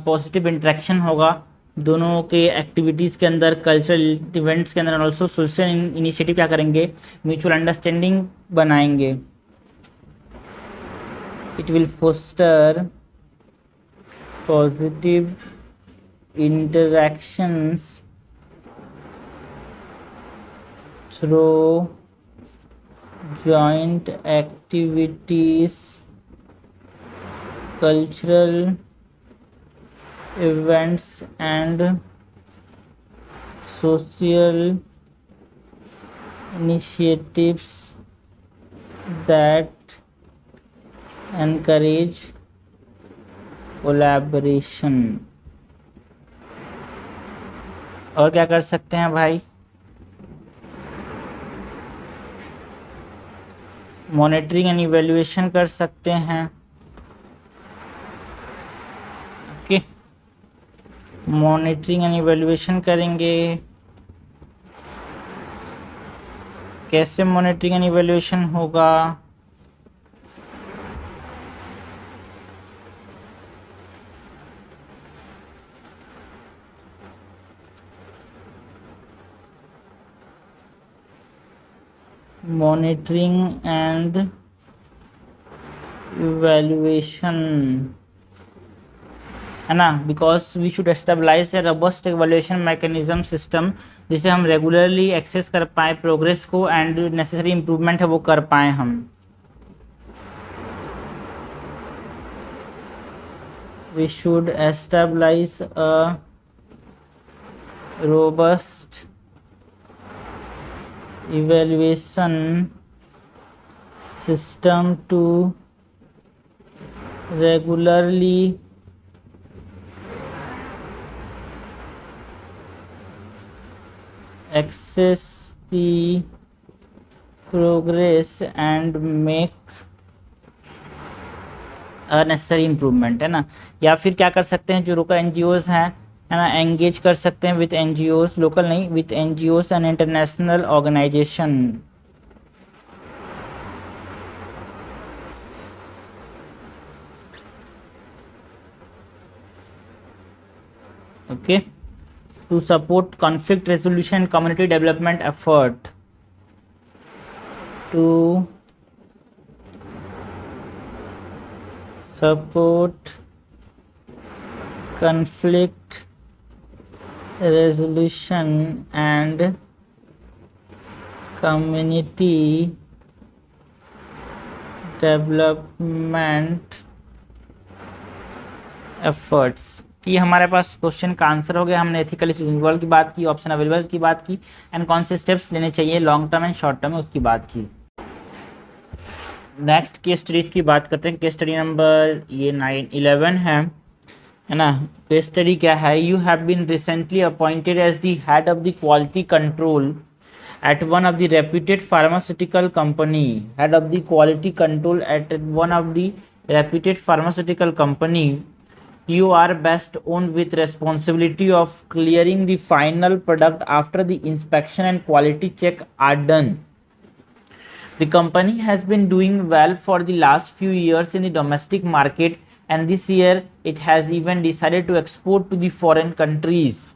पॉजिटिव इंटरेक्शन होगा दोनों के एक्टिविटीज़ के अंदर, कल्चरल इवेंट्स के अंदर। और ऑल्सो सोशल इनिशिएटिव क्या करेंगे, म्यूचुअल अंडरस्टैंडिंग बनाएंगे। It will foster positive interactions through joint activities, cultural events and social initiatives that encourage collaboration. और क्या कर सकते हैं भाई, मॉनिटरिंग एंड इवैल्यूएशन कर सकते हैं। ओके, मॉनिटरिंग एंड इवैल्यूएशन करेंगे। कैसे मॉनिटरिंग एंड इवैल्यूएशन होगा, monitoring and evaluation, है ना, because we should establish a robust evaluation mechanism system, जिसे हम रेगुलरली एक्सेस कर पाए प्रोग्रेस को एंड नेसेसरी इम्प्रूवमेंट है वो कर पाए हम। We should establish a robust evaluation system to regularly access the progress and make a necessary improvement, है ना। या फिर क्या कर सकते हैं, जो लोकल NGOs हैं, है ना, एंगेज कर सकते हैं विथ NGOs, लोकल नहीं, with NGOs and international organization. Okay, to support conflict resolution community development effort, to support conflict resolution and community development efforts। ये हमारे पास क्वेश्चन का आंसर हो गया। हमने एथिकल इन्वॉल्व की बात की, ऑप्शन अवेलेबल की बात की, एंड कौन से स्टेप्स लेने चाहिए long term and short term में उसकी बात की। नेक्स्ट केस स्टडीज की बात करते हैं। केस स्टडी नंबर ये 11 है ना। केस स्टडी क्या है, you have been recently appointed as the head of the quality control at one of the reputed pharmaceutical company, head of the quality control at one of the reputed pharmaceutical company. You are best on with responsibility of clearing the final product after the inspection and quality check are done. The company has been doing well for the last few years in the domestic market, and this year it has even decided to export to the foreign countries.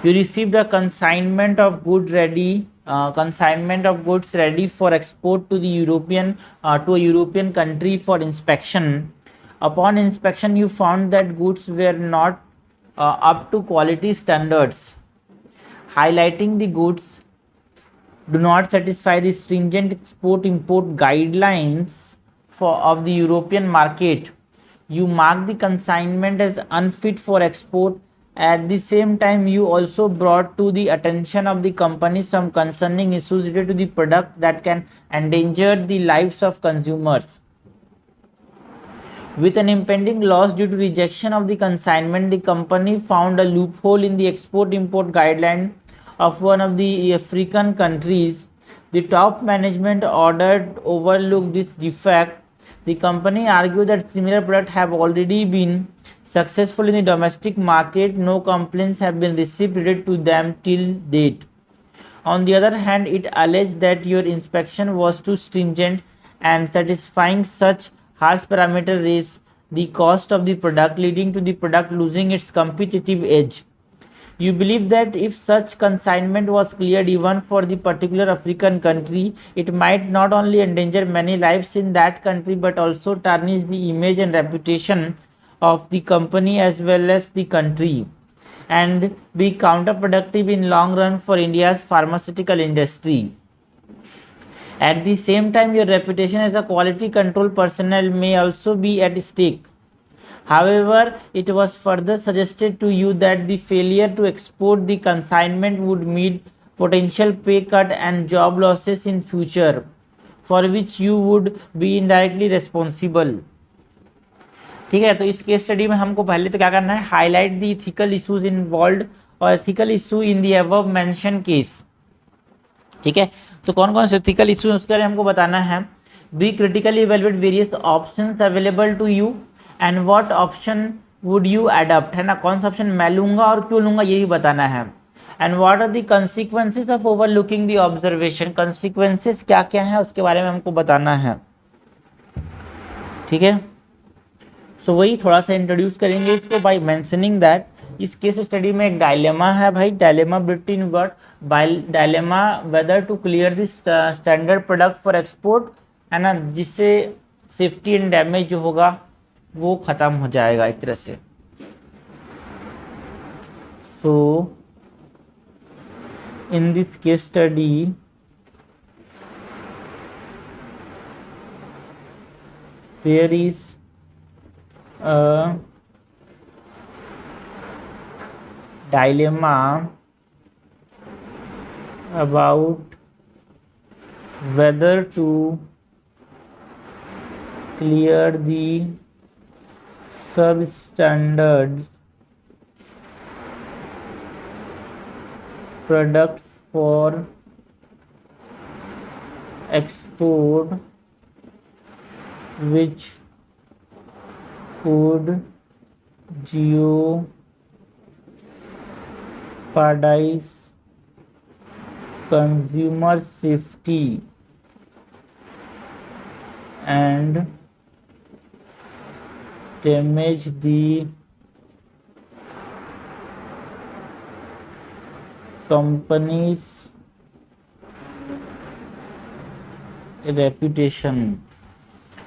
You received a consignment of goods ready for export to the to a European country for inspection. Upon inspection, you found that goods were not up to quality standards, highlighting the goods do not satisfy the stringent export-import guidelines of the European market. You mark the consignment as unfit for export. At the same time, you also brought to the attention of the company some concerning issues related to the product that can endanger the lives of consumers. With an impending loss due to rejection of the consignment, the company found a loophole in the export-import guideline of one of the African countries. The top management ordered overlook this defect. The company argued that similar products have already been successful in the domestic market. No complaints have been received related to them till date. On the other hand, it alleged that your inspection was too stringent and satisfying such harsh parameters raised the cost of the product, leading to the product losing its competitive edge. You believe that if such consignment was cleared even for the particular African country, it might not only endanger many lives in that country but also tarnish the image and reputation of the company as well as the country, and be counterproductive in long run for India's pharmaceutical industry. At the same time, your reputation as a quality control personnel may also be at stake. However, it was further suggested to you that the failure to export the consignment would mean potential pay cut and job losses in future, for which you would be indirectly responsible. ठीक है, तो इस case study में हमको पहले तो क्या करना है, highlight the ethical issues involved और ethical issue in the above mention case. ठीक है, तो कौन कौन से एथिकल इशू उसके बारे में हमको बताना है. Be critically evaluate various options available to you and what option would you adopt, है ना, कौन सा ऑप्शन मैं लूंगा और क्यों लूंगा यही बताना है. And what are the consequences of overlooking the observation, consequences क्या क्या है उसके बारे में हमको बताना है. ठीक है, सो वही थोड़ा सा इंट्रोड्यूस करेंगे इसको बाय मेंशनिंग दैट इस केस स्टडी में एक डायलेमा है भाई, dilemma between what, dilemma whether to clear this standard product for export, है ना, जिससे सेफ्टी एंड डैमेज जो होगा वो ख़त्म हो जाएगा एक तरह से. So in this case study there is a dilemma about whether to clear the substandard products for export, which could jeopardize consumer safety and damage the company's reputation.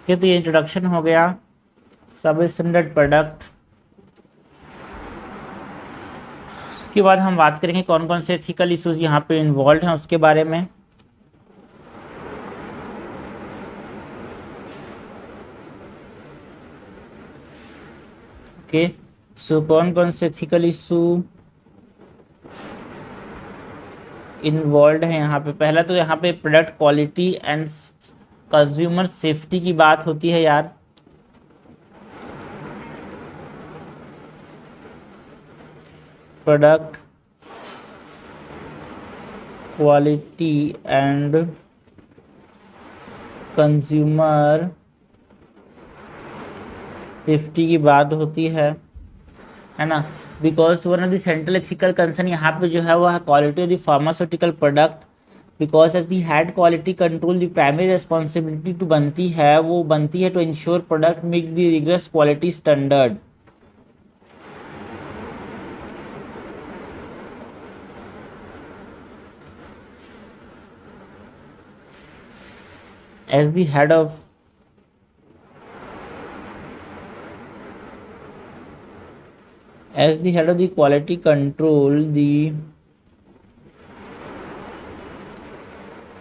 ये तो ये इंट्रोडक्शन हो गया सब स्टैंडर्ड प्रोडक्ट. उसके बाद हम बात करेंगे कौन कौन से एथिकल इश्यूज यहाँ पे इन्वॉल्व हैं उसके बारे में. ओके, सो कौन कौन से एथिकल इशू इन्वॉल्व है यहाँ पे. पहला तो यहाँ पे product quality and consumer safety की बात होती है यार. Product quality and consumer safety की बात होती है ना, because one of the central ethical concern यहाँ पे जो है वो है quality of the pharmaceutical product, because as the head quality control the primary responsibility to बनती है to ensure product make the rigorous quality standard. as the head of the quality control, the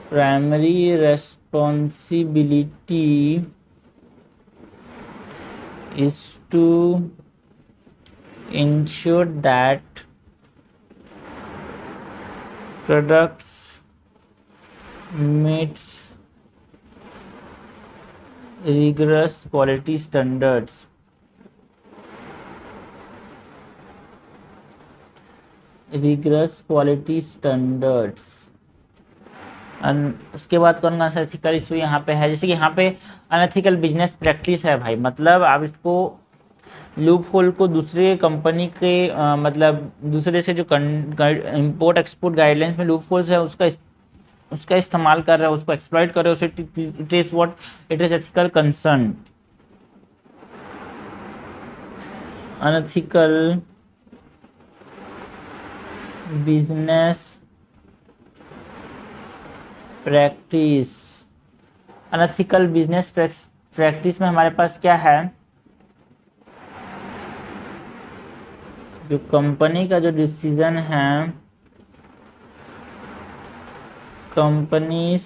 primary responsibility is to ensure that products meets rigorous quality standards. उसके बाद कौन कौन सा ethical issue यहाँ पे है, जैसे कि यहाँ पे अनएथिकल बिजनेस प्रैक्टिस है भाई, मतलब आप इसको लूप होल को दूसरे कंपनी के मतलब दूसरे से जो इंपोर्ट एक्सपोर्ट गाइडलाइंस में लूप होल्स है उसका इस्तेमाल कर रहे हो, उसको एक्सप्लॉइट कर रहे हो, it is what it is ethical concern. Unethical business practice, unethical business practice में हमारे पास क्या है, जो कंपनी का जो डिसीजन है, company's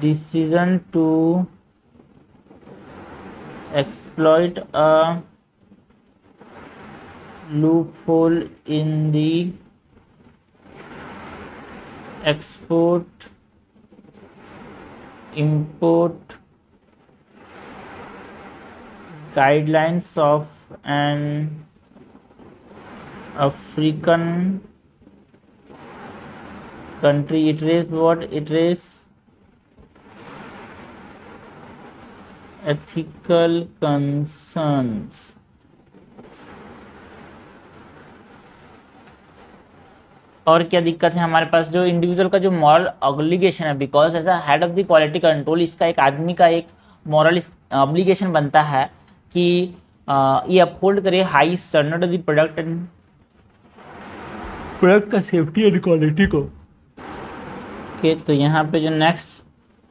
decision to exploit a loophole in the export import guidelines of an African country. It is what it is ethical concerns. और क्या दिक्कत है हमारे पास, जो इंडिविजुअल का जो मॉरल ऑब्लिगेशन है, because as a head of the quality control इसका एक आदमी का एक मॉरल ऑब्लिगेशन बनता है कि ये अपहोल्ड करे high standard of the product and product का सेफ्टी एंड क्वालिटी को। ओके, तो यहाँ पे जो नेक्स्ट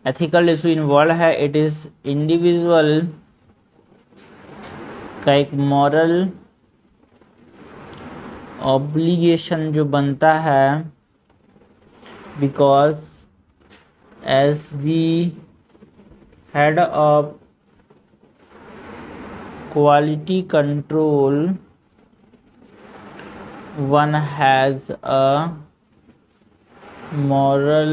एथिकल इशू इन्वॉल्व है, इट इज इंडिविजुअल का एक मॉरल ऑब्लिगेशन जो बनता है, because as the head of quality control one has a moral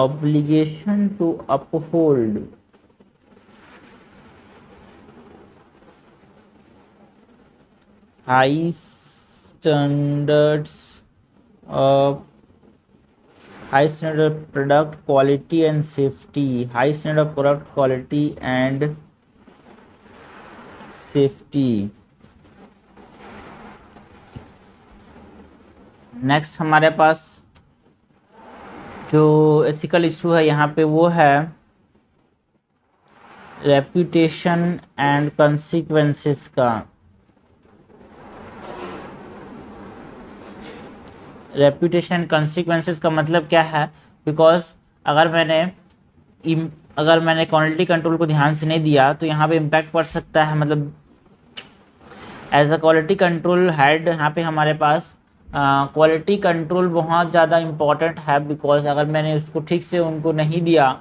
obligation to uphold high standards of product quality and safety, high standard of product quality and safety. Next हमारे पास जो ethical issue है यहाँ पे वो है reputation and consequences का। Reputation and consequences का मतलब क्या है, बिकॉज अगर मैंने क्वालिटी कंट्रोल को ध्यान से नहीं दिया तो यहाँ पे इम्पैक्ट पड़ सकता है, मतलब as a quality control head यहाँ पे हमारे पास क्वालिटी कंट्रोल बहुत ज़्यादा इम्पॉर्टेंट है, बिकॉज अगर मैंने उसको ठीक से उनको नहीं दिया,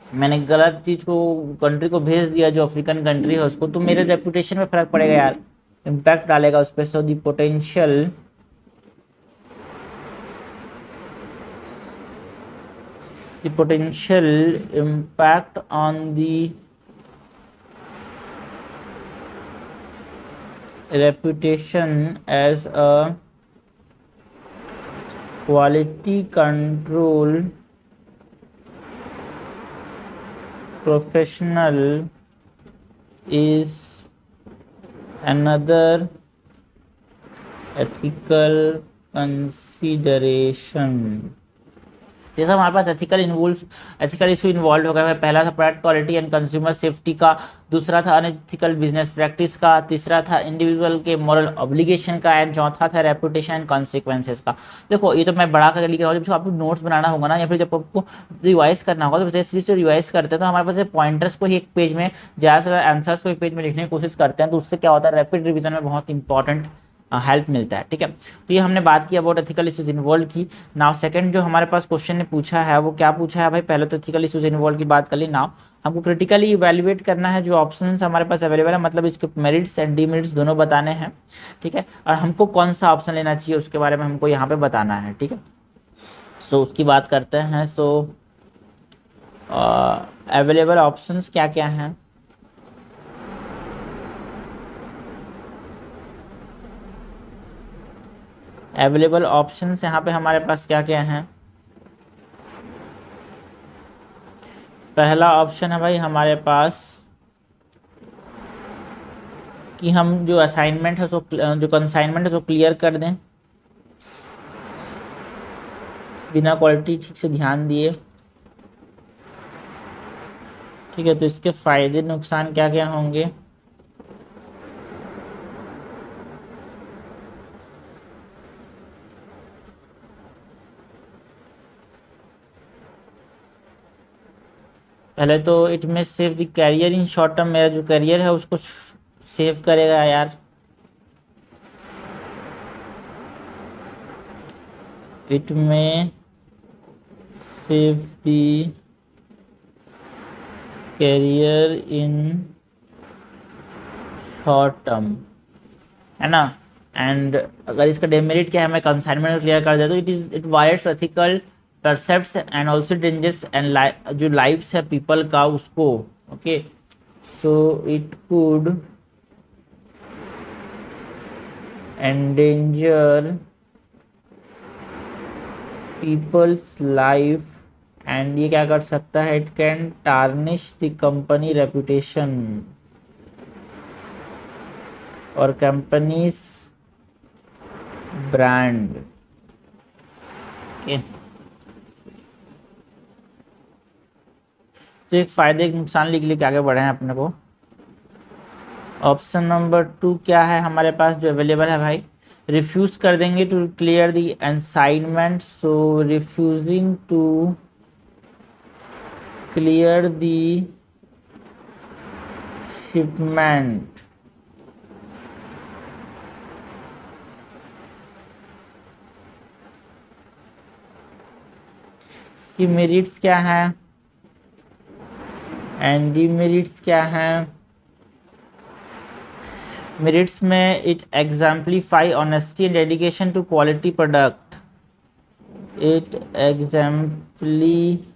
मैंने गलत चीज़ को कंट्री को भेज दिया जो अफ्रीकन कंट्री है उसको, तो मेरे रेपुटेशन में फ़र्क पड़ेगा यार, इम्पैक्ट डालेगा उस पर। So the potential impact on the reputation as a quality control professional is another ethical consideration. तो ये सब हमारे पास एथिकल इशू इन्वॉल्व हो गया है। पहला था product quality and consumer safety का, दूसरा था अनएथिकल बिजनेस प्रैक्टिस का, तीसरा था इंडिविजुअल के मॉरल ऑब्लिगेशन का, एंड चौथा था रेपुटेशन एंड कॉन्सिक्वेंसेस का। देखो ये तो मैं बड़ा करके लिख रहा हूँ, जब आपको नोट्स बनाना होगा ना, या फिर जब आपको रिवाइज करना होगा, तो जैसे सीरीज रिवाइज करते हैं तो हमारे पास पॉइंटर्स को ही एक पेज में, ज़्यादा से ज़्यादा आंसर्स को एक पेज में लिखने की कोशिश करते हैं, तो उससे क्या होता है, रैपिड रिविजन में बहुत इंपॉर्टेंट हेल्प मिलता है। ठीक है, तो ये हमने बात की अबाउट एथिकल इश्यूज इन्वॉल्व की। नाउ सेकंड जो हमारे पास क्वेश्चन ने पूछा है वो क्या पूछा है भाई, पहले तो एथिकल इश्यूज इन्वॉल्व की बात कर ली। नाउ हमको क्रिटिकली इवेल्युएट करना है जो ऑप्शंस हमारे पास अवेलेबल है, मतलब इसके मेरिट्स एंड डीमेरिट्स दोनों बताने हैं। ठीक है, और हमको कौन सा ऑप्शन लेना चाहिए उसके बारे में हमको यहाँ पे बताना है। ठीक है, सो उसकी बात करते हैं। सो अवेलेबल ऑप्शंस क्या क्या हैं। अवेलेबल ऑप्शंस यहाँ पे हमारे पास क्या क्या हैं। पहला ऑप्शन है भाई हमारे पास कि हम जो असाइनमेंट है जो कंसाइनमेंट है उसको क्लियर कर दें बिना क्वालिटी ठीक से ध्यान दिए। ठीक है, तो इसके फायदे नुकसान क्या क्या होंगे। पहले तो it may save the career in short term, मेरा जो करियर है उसको सेव करेगा यार। It may save the career in short term, है ना। एंड अगर इसका डेमेरिट क्या है, मैं कंसाइनमेंट क्लियर कर देता हूँ, it violates ethical precepts and also dangers and जो लाइफ्स है पीपल का उसको। Okay, so it could endanger people's life, and ये क्या कर सकता है, it can tarnish the company reputation और कंपनीज ब्रांड। ओके, तो एक फायदे एक नुकसान लिख के आगे बढ़े हैं अपने को। ऑप्शन नंबर 2 क्या है हमारे पास जो अवेलेबल है भाई, रिफ्यूज कर देंगे to clear the assignment, so refusing to clear the shipment इसकी मेरिट्स क्या है एंड डीमेरिट्स क्या है। मेरिट्स में it exemplify honesty and dedication to quality product, it exemplifies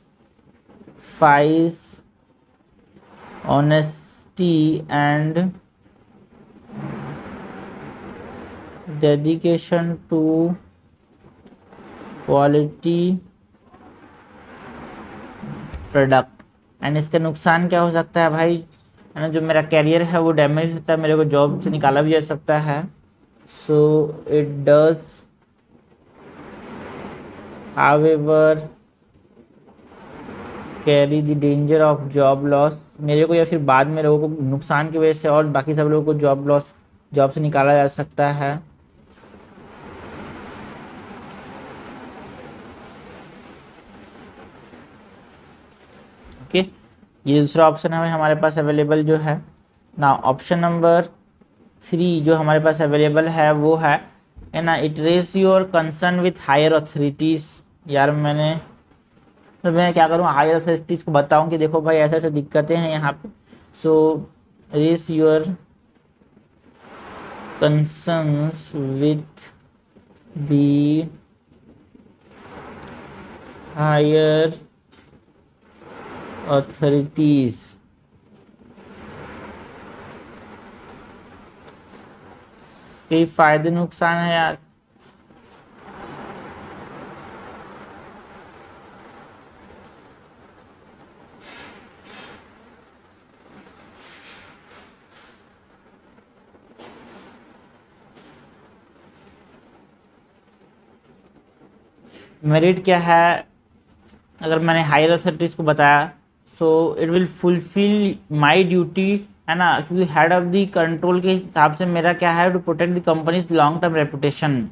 honesty and dedication to quality product. And इसका नुकसान क्या हो सकता है भाई, है ना, जो मेरा कैरियर है वो डैमेज होता है, मेरे को जॉब से निकाला भी जा सकता है। So it does however carry the danger of job loss, मेरे को या फिर बाद में लोगों को नुकसान की वजह से और बाकी सब लोगों को जॉब से निकाला जा सकता है। ओके, ये दूसरा ऑप्शन है हमारे पास अवेलेबल जो है ना। ऑप्शन नंबर 3 जो हमारे पास अवेलेबल है वो है ना, it raise your concern with higher authorities. यार मैं क्या करूँ, हायर अथॉरिटीज़ को बताऊँ कि देखो भाई ऐसे ऐसे दिक्कतें हैं यहाँ पे। So raise your concerns with the higher authorities. कई फायदे नुकसान है यार। मेरिट क्या है, अगर मैंने हायर अथॉरिटीज़ को बताया, सो it will fulfil my duty, है ना, क्योंकि हेड ऑफ द कंट्रोल के हिसाब से मेरा क्या है, to protect the company's long term reputation.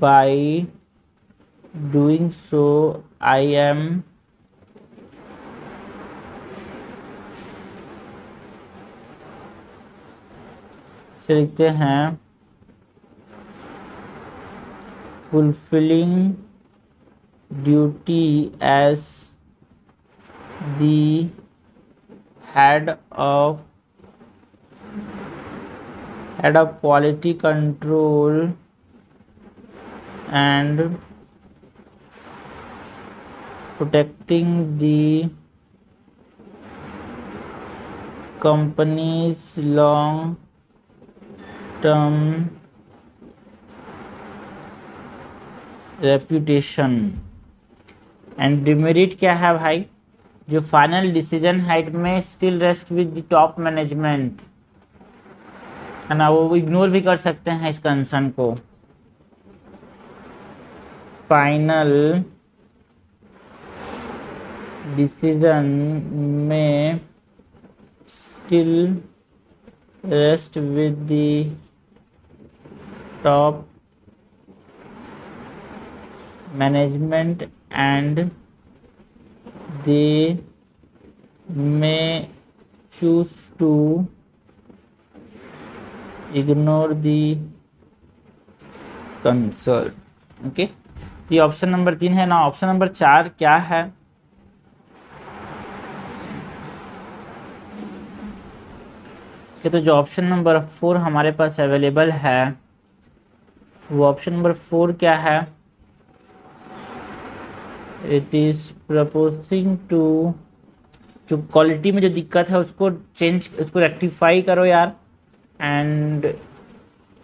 By doing so, I am से लिखते हैं fulfilling duty as the head of quality control and protecting the company's long term reputation. And demerit क्या है भाई, जो फाइनल डिसीजन हाइट में still rest with the top management, है ना, वो इग्नोर भी कर सकते हैं इस कंसर्न को। फाइनल डिसीजन में still rest with the top management and they may choose to ignore the concern। Okay, तो ये ऑप्शन नंबर 3 है ना। ऑप्शन नंबर 4 क्या है, कि तो जो ऑप्शन नंबर 4 हमारे पास अवेलेबल है, वो ऑप्शन नंबर 4 क्या है, इट इज प्रपोजिंग टू, जो क्वालिटी में जो दिक्कत है उसको चेंज, उसको रेक्टिफाई करो यार, एंड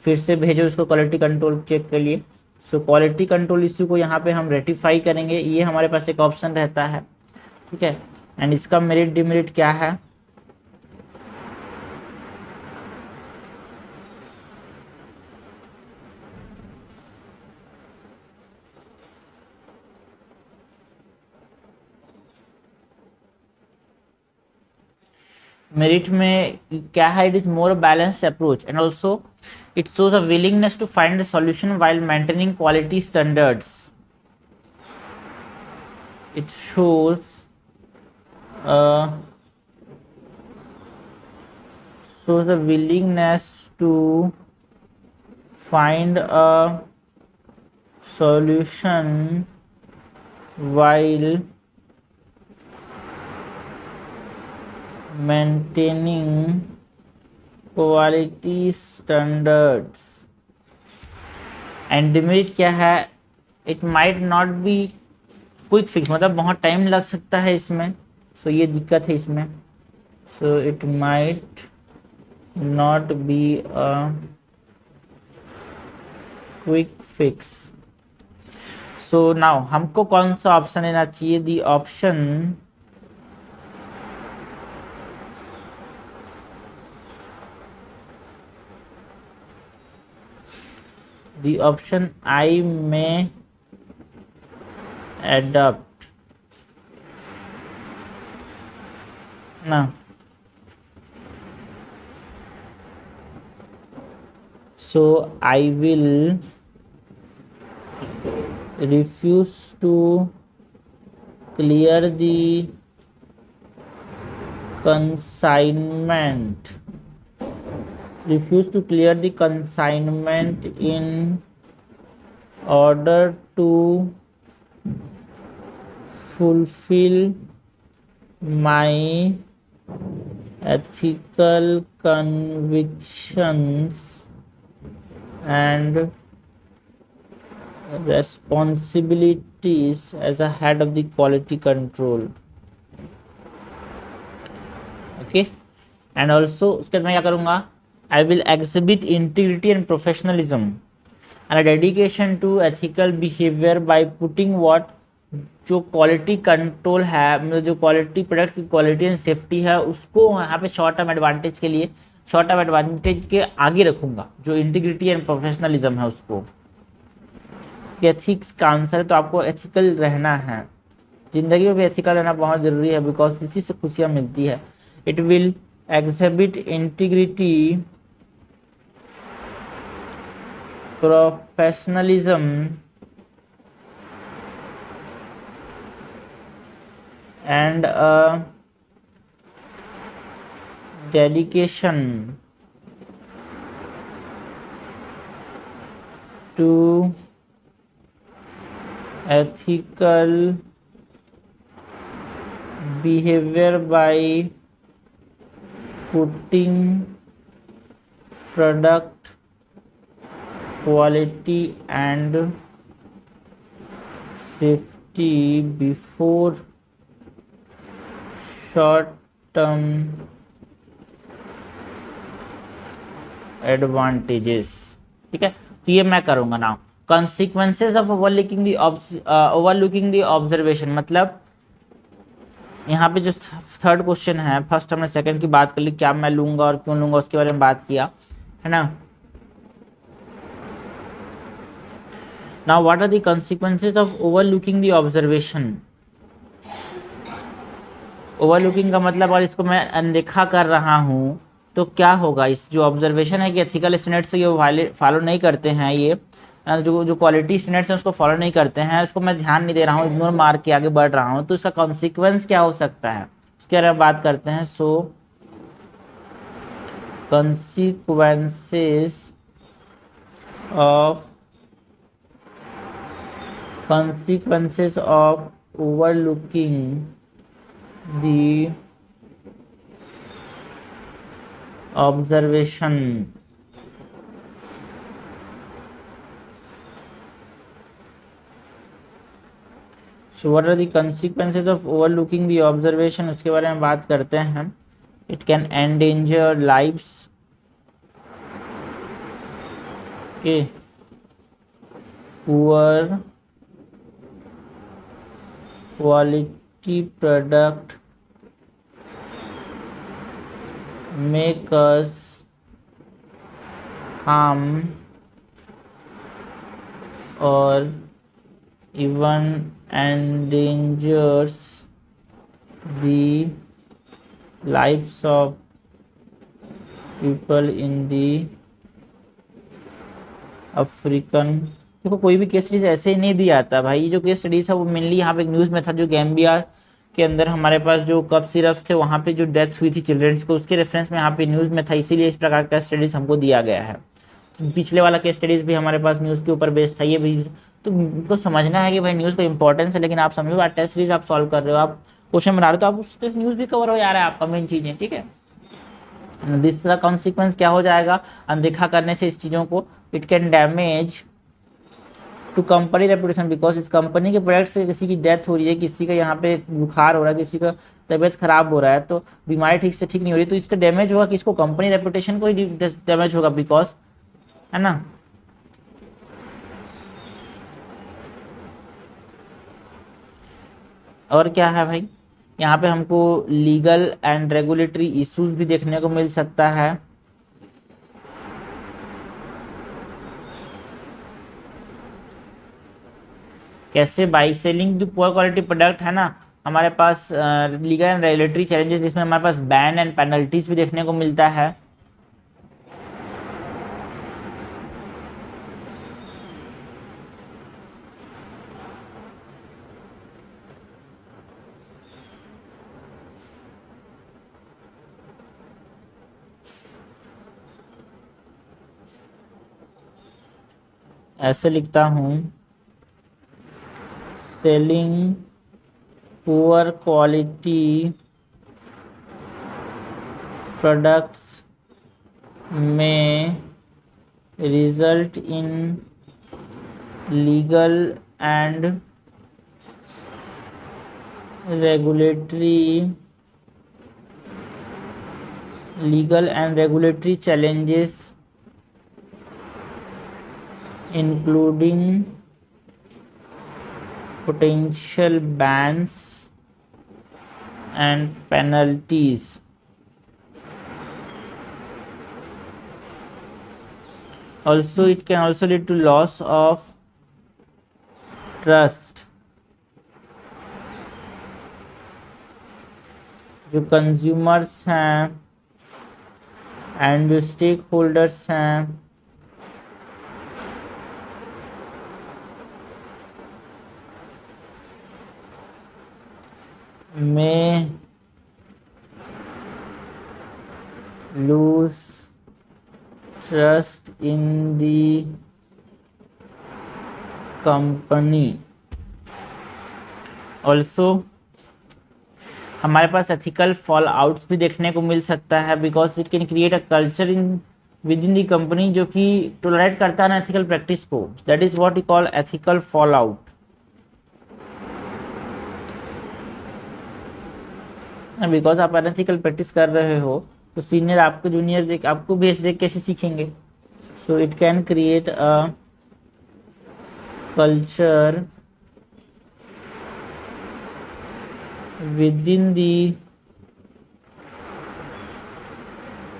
फिर से भेजो उसको क्वालिटी कंट्रोल चेक के लिए। सो क्वालिटी कंट्रोल इश्यू को यहाँ पे हम रेक्टिफाई करेंगे, ये हमारे पास एक ऑप्शन रहता है, ठीक है। एंड इसका मेरिट डिमेरिट क्या है, मेरिट में क्या है, it is more balanced approach and also it shows a willingness to find a solution while maintaining quality standards. It shows shows a willingness to find a solution while maintaining quality standards। And demerit क्या है, it might not be quick fix, मतलब बहुत time लग सकता है इसमें, सो ये दिक्कत है इसमें। So it might not be a quick fix. So now हमको कौन सा ऑप्शन लेना चाहिए, the option the option I may adopt ना, so I will refuse to clear the consignment, in order to fulfill my ethical convictions and responsibilities as a head of the quality control। Okay, and also उसके बाद मैं क्या करूँगा, I will exhibit integrity and professionalism and a dedication to ethical behavior by putting what जो quality control है, मतलब जो quality product की क्वालिटी एंड सेफ्टी है, उसको यहाँ पे शॉर्ट टर्म एडवांटेज के लिए, शॉर्ट टर्म एडवांटेज के आगे रखूंगा। जो इंटीग्रिटी एंड प्रोफेशनलिज्म है उसको। एथिक्स का आंसर, तो आपको एथिकल रहना है, जिंदगी में भी एथिकल रहना बहुत जरूरी है, बिकॉज इसी से खुशियाँ मिलती है। It will exhibit integrity, professionalism and a dedication to ethical behavior by putting product quality and safety before short term advantages। ठीक है, तो ये मैं करूंगा ना। consequences of overlooking the observation, मतलब यहाँ पे जो थर्ड क्वेश्चन है, फर्स्ट हमने सेकंड की बात कर ली, क्या मैं लूंगा और क्यों लूंगा उसके बारे में बात किया है ना। Now what are the consequences of overlooking the observation। Overlooking का मतलब, और इसको मैं अनदेखा कर रहा हूँ तो क्या होगा। इस जो ऑब्जर्वेशन है कि एथिकल स्टैंडर्ड्स ये फॉलो नहीं करते हैं, ये जो क्वालिटी स्टैंडर्ड्स हैं उसको फॉलो नहीं करते हैं, उसको मैं ध्यान नहीं दे रहा हूँ, इग्नोर मार के आगे बढ़ रहा हूँ, तो इसका कॉन्सिक्वेंस क्या हो सकता है उसके बारे में बात करते हैं। सो consequences of overlooking the observation। So what are the consequences of overlooking the observation, उसके बारे में बात करते हैं। It can endanger lives, okay, poor quality product make us harm or even endangers the lives of people in the African. देखो कोई भी case studies ऐसे ही नहीं दिया आता भाई, ये जो केस स्टडीज है वो मेनली यहाँ पे न्यूज़ में था, जो गैम्बिया के अंदर हमारे पास जो कप सिरप थे वहाँ पे जो डेथ हुई थी चिल्ड्रंस को, उसके रेफरेंस में यहाँ पे न्यूज़ में था, इसीलिए इस प्रकार का स्टडीज हमको दिया गया है। तो पिछले वाला केस स्टडीज भी हमारे पास न्यूज़ के ऊपर बेस्ड था, ये भी। तो उनको समझना है कि भाई न्यूज़ का इंपॉर्टेंस है, लेकिन आप समझो आप टेस्ट सीरीज आप सॉल्व कर रहे हो, आप क्वेश्चन बना रहे हो, तो आप उससे न्यूज़ भी कवर हो जा रहा है आपका, मेन चीज़ें। ठीक है, दूसरा कॉन्सिक्वेंस क्या हो जाएगा अनदेखा करने से इस चीज़ों को। It can damage to company reputation, because इस कंपनी के प्रोडक्ट से किसी की डेथ हो रही है, किसी का यहाँ पे बुखार हो रहा है, किसी का तबीयत खराब हो रहा है, तो बीमारी ठीक से ठीक नहीं हो रही, तो इसका डैमेज होगा, किसको, कंपनी रेपुटेशन को ही डैमेज होगा, बिकॉज, है ना। और क्या है भाई, यहाँ पे हमको लीगल एंड रेगुलेटरी इश्यूज भी देखने को मिल सकता है। कैसे, बाई सेलिंग जो पुअर क्वालिटी प्रोडक्ट है ना, हमारे पास लीगल एंड रेगुलेटरी चैलेंजेस, जिसमें हमारे पास बैन एंड पेनल्टीज भी देखने को मिलता है। ऐसे लिखता हूँ, सेलिंग पुअर क्वालिटी प्रोडक्ट्स में result in legal and regulatory challenges including potential bans and penalties. Also, it can also lead to loss of trust. जो कंज्यूमर्स हैं एंड जो स्टेक होल्डर्स हैं में lose trust in the company. Also, हमारे पास ethical fall outs भी देखने को मिल सकता है because it can create a culture in with in the company जो कि टोलरेट करता है अनएथिकल प्रैक्टिस को. That is what we call ethical fall out. Because आप अनएथिकल प्रैक्टिस कर रहे हो तो सीनियर आपको जूनियर देख आपको बेस देख कैसे सीखेंगे. So it can create a culture within the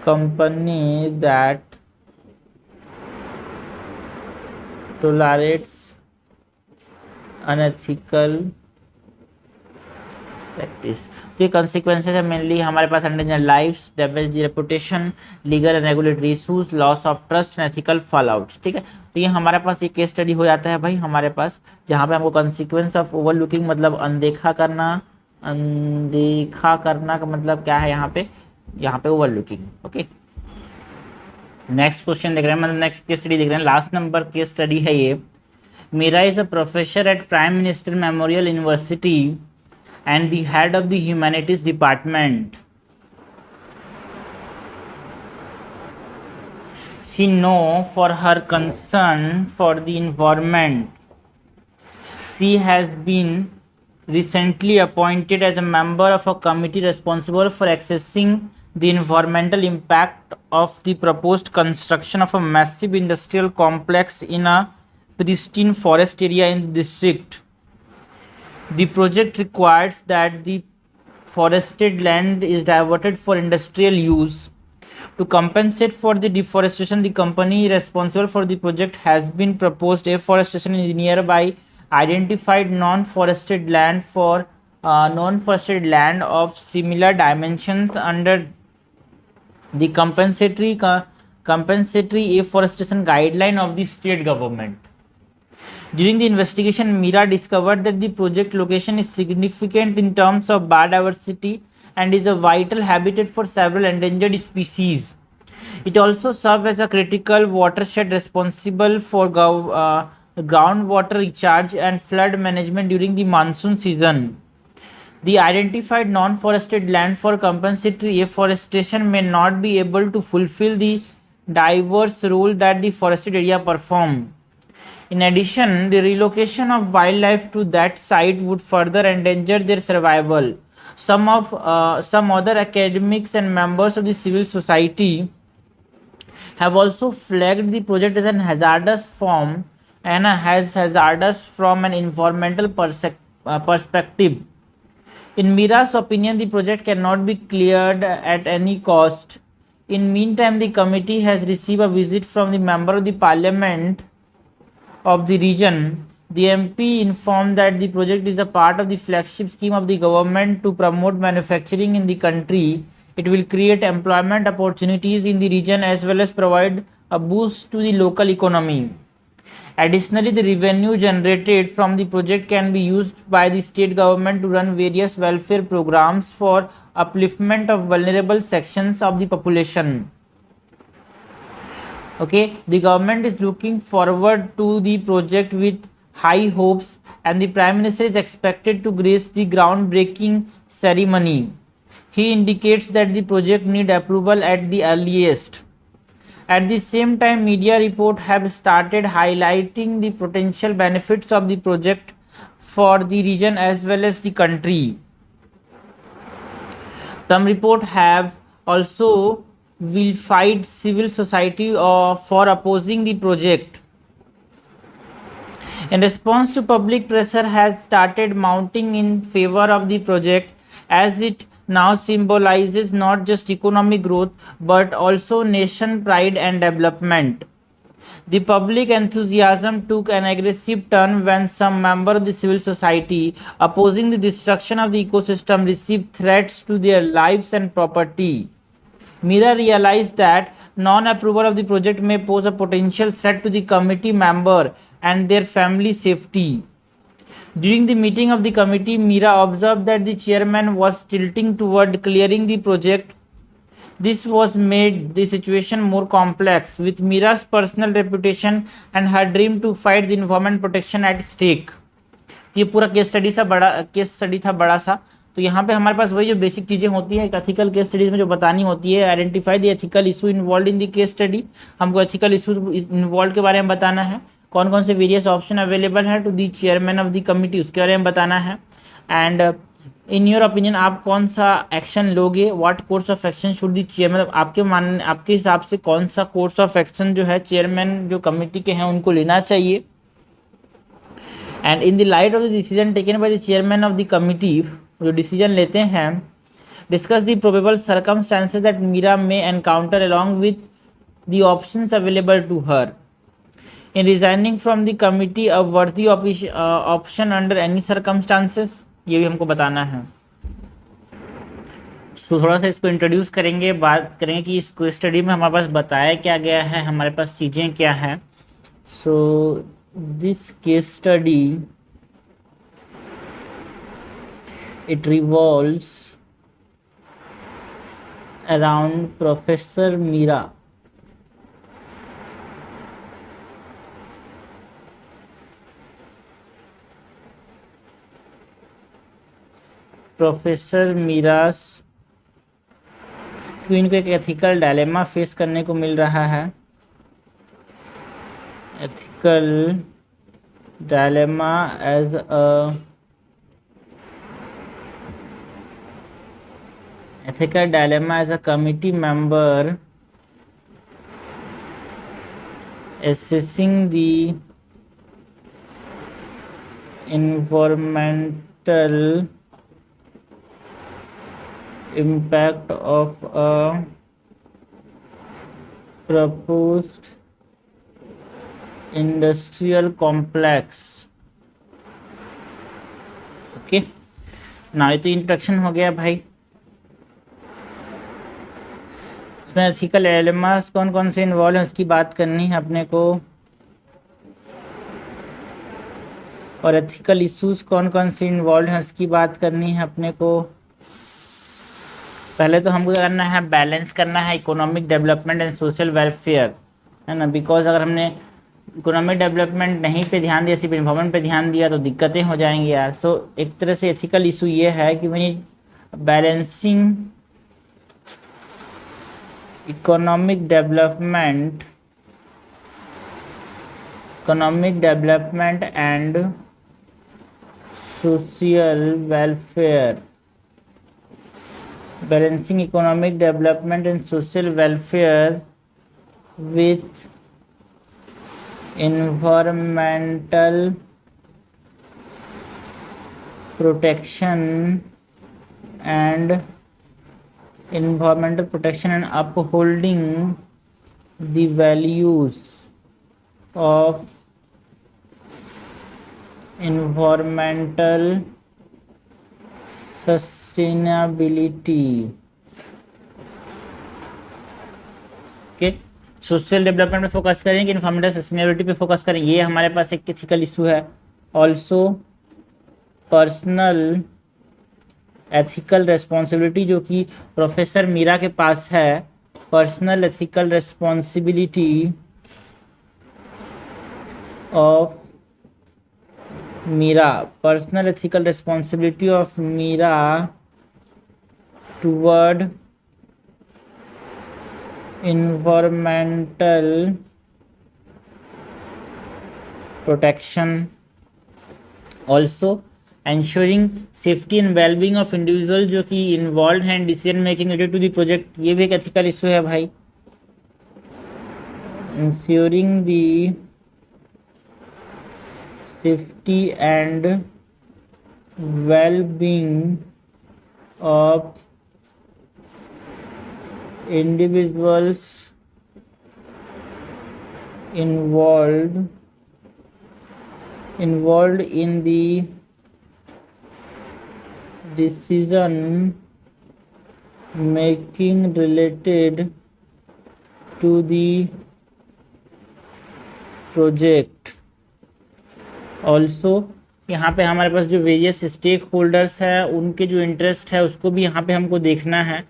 company that tolerates unethical practice. तो ये consequences है मेनली हमारे पास endanger lives, damage the reputation, legal and regulatory issues, loss of trust and ethical fallouts. ठीक है, तो ये हमारे पास एक केस स्टडी हो जाता है भाई हमारे पास जहाँ पे हमको consequence of overlooking मतलब अनदेखा करना का मतलब क्या है यहाँ पे ओवरलुकिंग. ओके, नेक्स्ट क्वेश्चन देख रहे हैं मतलब नेक्स्ट केस स्टडी देख रहे हैं. लास्ट नंबर केस स्टडी है ये. Meera is a professor at Prime Minister Memorial University and the head of the humanities department. She known for her concern for the environment. She has been recently appointed as a member of a committee responsible for assessing the environmental impact of the proposed construction of a massive industrial complex in a pristine forest area in the district. The project requires that the forested land is diverted for industrial use. To compensate for the deforestation, the company responsible for the project has been proposed afforestation in the nearby identified non-forested land of similar dimensions under the compensatory afforestation guideline of the state government. During the investigation, Mira discovered that the project location is significant in terms of biodiversity and is a vital habitat for several endangered species. It also serves as a critical watershed responsible for groundwater recharge and flood management during the monsoon season. The identified non-forested land for compensatory afforestation may not be able to fulfill the diverse role that the forested area perform. In addition, the relocation of wildlife to that site would further endanger their survival. Some other academics and members of the civil society have also flagged the project as an hazardous form and hazardous from an environmental perspective. In Mira's opinion, the project cannot be cleared at any cost. In meantime, the committee has received a visit from the member of the parliament of the region. The MP informed that the project is a part of the flagship scheme of the government to promote manufacturing in the country. It will create employment opportunities in the region as well as provide a boost to the local economy. Additionally, the revenue generated from the project can be used by the state government to run various welfare programs for upliftment of vulnerable sections of the population. Okay, the government is looking forward to the project with high hopes and the Prime Minister is expected to grace the groundbreaking ceremony. He indicates that the project needs approval at the earliest. At the same time, media reports have started highlighting the potential benefits of the project for the region as well as the country. Some reports have also vilified civil society for opposing the project. In response to public pressure has started mounting in favor of the project, as it now symbolizes not just economic growth but also nation pride and development. The public enthusiasm took an aggressive turn when some members of the civil society opposing the destruction of the ecosystem received threats to their lives and property. Mira realized that non-approval of the project may pose a potential threat to the committee member and their family safety. During the meeting of the committee, Mira observed that the chairman was tilting toward clearing the project. This was made the situation more complex, with Mira's personal reputation and her dream to fight the environment protection at stake. ये पूरा case study था बड़ा सा। तो यहाँ पे हमारे पास वही जो बेसिक चीज़ें होती हैं एक एथिकल केस स्टडीज़ में जो बतानी होती है, identify the ethical issue involve in the case study. हमको एथिकल इशूज इन्वॉल्व के बारे में बताना है, कौन कौन से वेरियस ऑप्शन अवेलेबल है to the chairman of the committee उसके बारे में बताना है, एंड इन योर ओपिनियन आप कौन सा एक्शन लोगे, what course of action should the chairman, मतलब आपके हिसाब से कौन सा कोर्स ऑफ एक्शन जो है चेयरमैन जो कमिटी के हैं उनको लेना चाहिए। And in the light of the decision taken by the chairman of the committee, जो डिसीजन लेते हैं, discuss the probable circumstances that Mira may encounter along with the options available to her in resigning from the committee a worthy option under any circumstances, ये भी हमको बताना है। सो थोड़ा सा इसको इंट्रोड्यूस करेंगे, बात करेंगे कि इस स्टडी में हमारे पास बताया क्या गया है, हमारे पास चीज़ें क्या हैं। So this case study it revolves around Professor Mira. Professor Mira's क्यों इनको एक एथिकल डायलेमा फेस करने को मिल रहा है। Ethical dilemma as a ethical dilemma as a committee member assessing the environmental impact of a proposed industrial complex। Okay ना, ये तो इंट्रोडक्शन हो गया भाई। एथिकल डायलेमास कौन कौन से इन्वॉल्व हैं उसकी बात करनी है अपने को, और एथिकल इश्यूज कौन कौन से इन्वॉल्व हैं उसकी बात करनी है अपने को। पहले तो हमको करना है, बैलेंस करना है economic development and social welfare, है ना। बिकॉज अगर हमने इकोनॉमिक डेवलपमेंट नहीं पे ध्यान दिया, सिर्फ इन्वायरमेंट पे ध्यान दिया तो दिक्कतें हो जाएंगी यार। सो एक तरह से एथिकल इशू ये है कि we balancing economic development and social welfare, balancing economic development and social welfare with environmental protection and upholding the values of environmental sustainability। Okay, social development पे फोकस करेंगे, इन्वायरमेंटल सस्टेनेबिलिटी पे focus करेंगे, ये हमारे पास एक एथिकल इशू है। Also personal ethical responsibility जो कि प्रोफेसर मीरा के पास है, personal ethical responsibility of Meera, personal ethical responsibility of Meera toward environmental protection, also ensuring safety and well-being of individual जो कि involved हैं decision making related to the project, ये भी एक ethical issue है भाई। ensuring the safety and well-being of individuals involved in the decision making related to the project. Also यहाँ पे हमारे पास जो वेरियस स्टेक होल्डर्स है उनके जो इंटरेस्ट है उसको भी यहाँ पे हमको देखना है.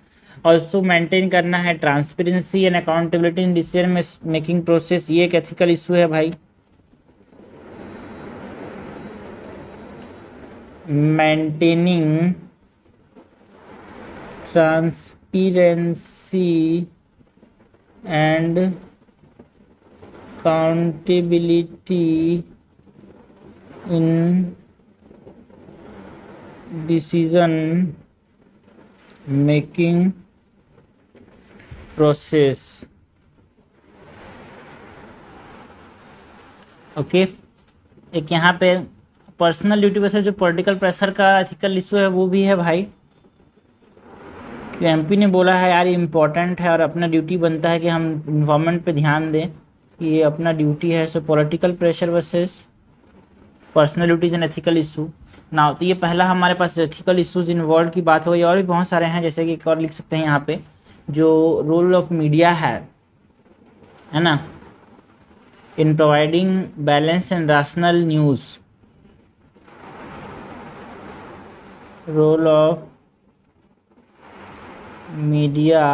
ऑल्सो मेंटेन करना है transparency and accountability in decision making process. ये एक एथिकल इशू है भाई. Maintaining transparency and accountability in decision making process. Okay एक यहाँ पे पर्सनल ड्यूटी पे जो पॉलिटिकल प्रेशर का एथिकल इशू है वो भी है भाई. एमपी ने बोला है यार इम्पोर्टेंट है और अपना ड्यूटी बनता है कि हम इन्वायरमेंट पे ध्यान दें, ये अपना ड्यूटी है. सो political pressure versus personal duties and ethical issue ना. तो ये पहला हमारे पास एथिकल इशूज इन्वॉल्व की बात हो गई. और भी बहुत सारे हैं, जैसे कि एक और लिख सकते हैं यहाँ पे जो रोल ऑफ मीडिया है ना, in providing balance and rational news. Role of media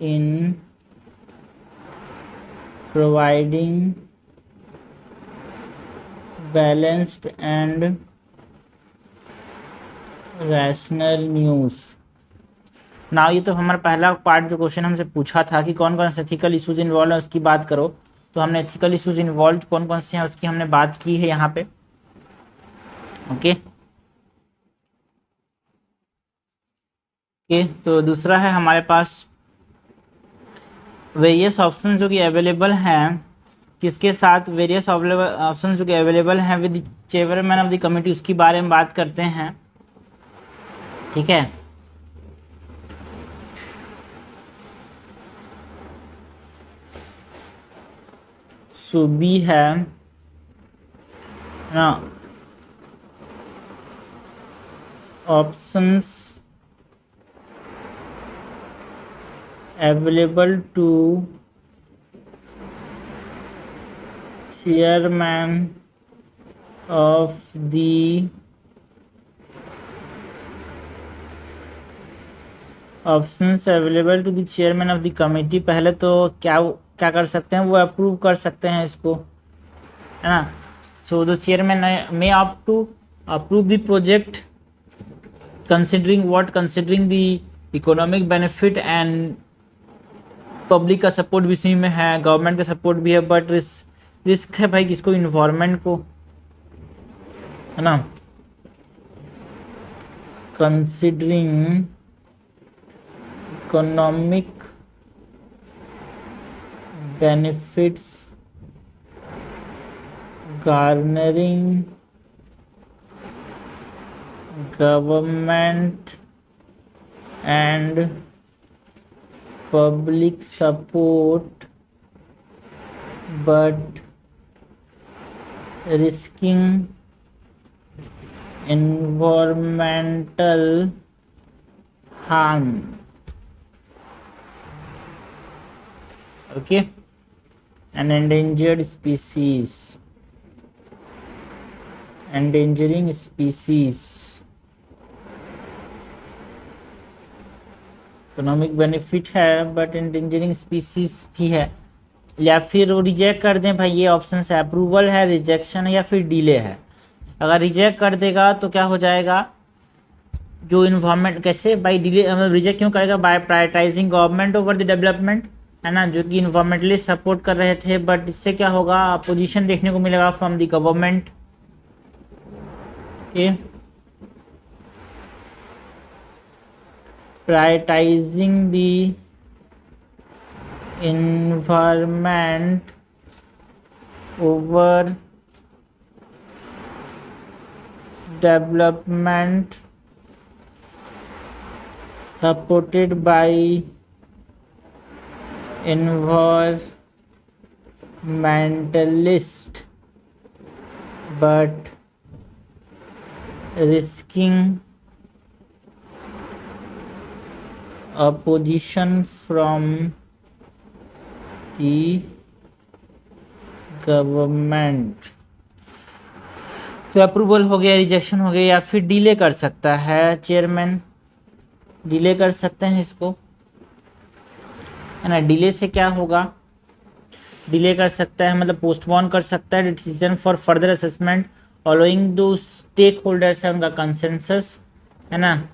in providing balanced and rational news. ना ये तो हमारा पहला पार्ट जो क्वेश्चन हमसे पूछा था कि कौन कौन से एथिकल इश्यूज इन्वॉल्व है उसकी बात करो. तो हमने एथिकल इश्यूज इन्वॉल्व कौन कौन से हैं उसकी हमने बात की है यहाँ पे. ओके तो दूसरा है हमारे पास वेरियस ऑप्शन जो कि अवेलेबल हैं. किसके साथ वेरियस ऑप्शन जो कि अवेलेबल हैं with chairman of the committee, उसकी बारे में बात करते हैं. ठीक है. सुबी है ना. Options available to chairman of the options available to the chairman of the committee. पहले तो क्या क्या कर सकते हैं, वो अप्रूव कर सकते हैं इसको, है ना. So the chairman may opt to approve the project considering the economic benefit and public का सपोर्ट भी इसी में है, गवर्नमेंट का सपोर्ट भी है. बट रिस्क है भाई किसको, इन्वायरमेंट को, है ना. Considering economic benefits garnering government and public support but risking environmental harm. Okay. An endangered species, endangering species, economic benefit है बट एंडेंजरिंग स्पीसीज भी है. या फिर वो रिजेक्ट कर दें भाई, ये ऑप्शन है. अप्रूवल है, रिजेक्शन है या फिर डिले है. अगर रिजेक्ट कर देगा तो क्या हो जाएगा, जो इन्वायरमेंट कैसे बाई डिले रिजेक्ट क्यों करेगा, by prioritizing government over the development, है ना, जो कि इन्वायरमेंटली सपोर्ट कर रहे थे. बट इससे क्या होगा, अपोजिशन देखने को मिलेगा from the government. Okay, prioritising the environment over development supported by environmentalist but risking opposition from the government. तो अप्रूवल हो गया, रिजेक्शन हो गया, या फिर डिले कर सकता है चेयरमैन, डिले कर सकते हैं इसको, है ना। डिले से क्या होगा, डिले कर सकता है मतलब पोस्टपोन कर सकता है decision for further assessment allowing दो स्टेक होल्डर्स है उनका कंसेंसस, है ना,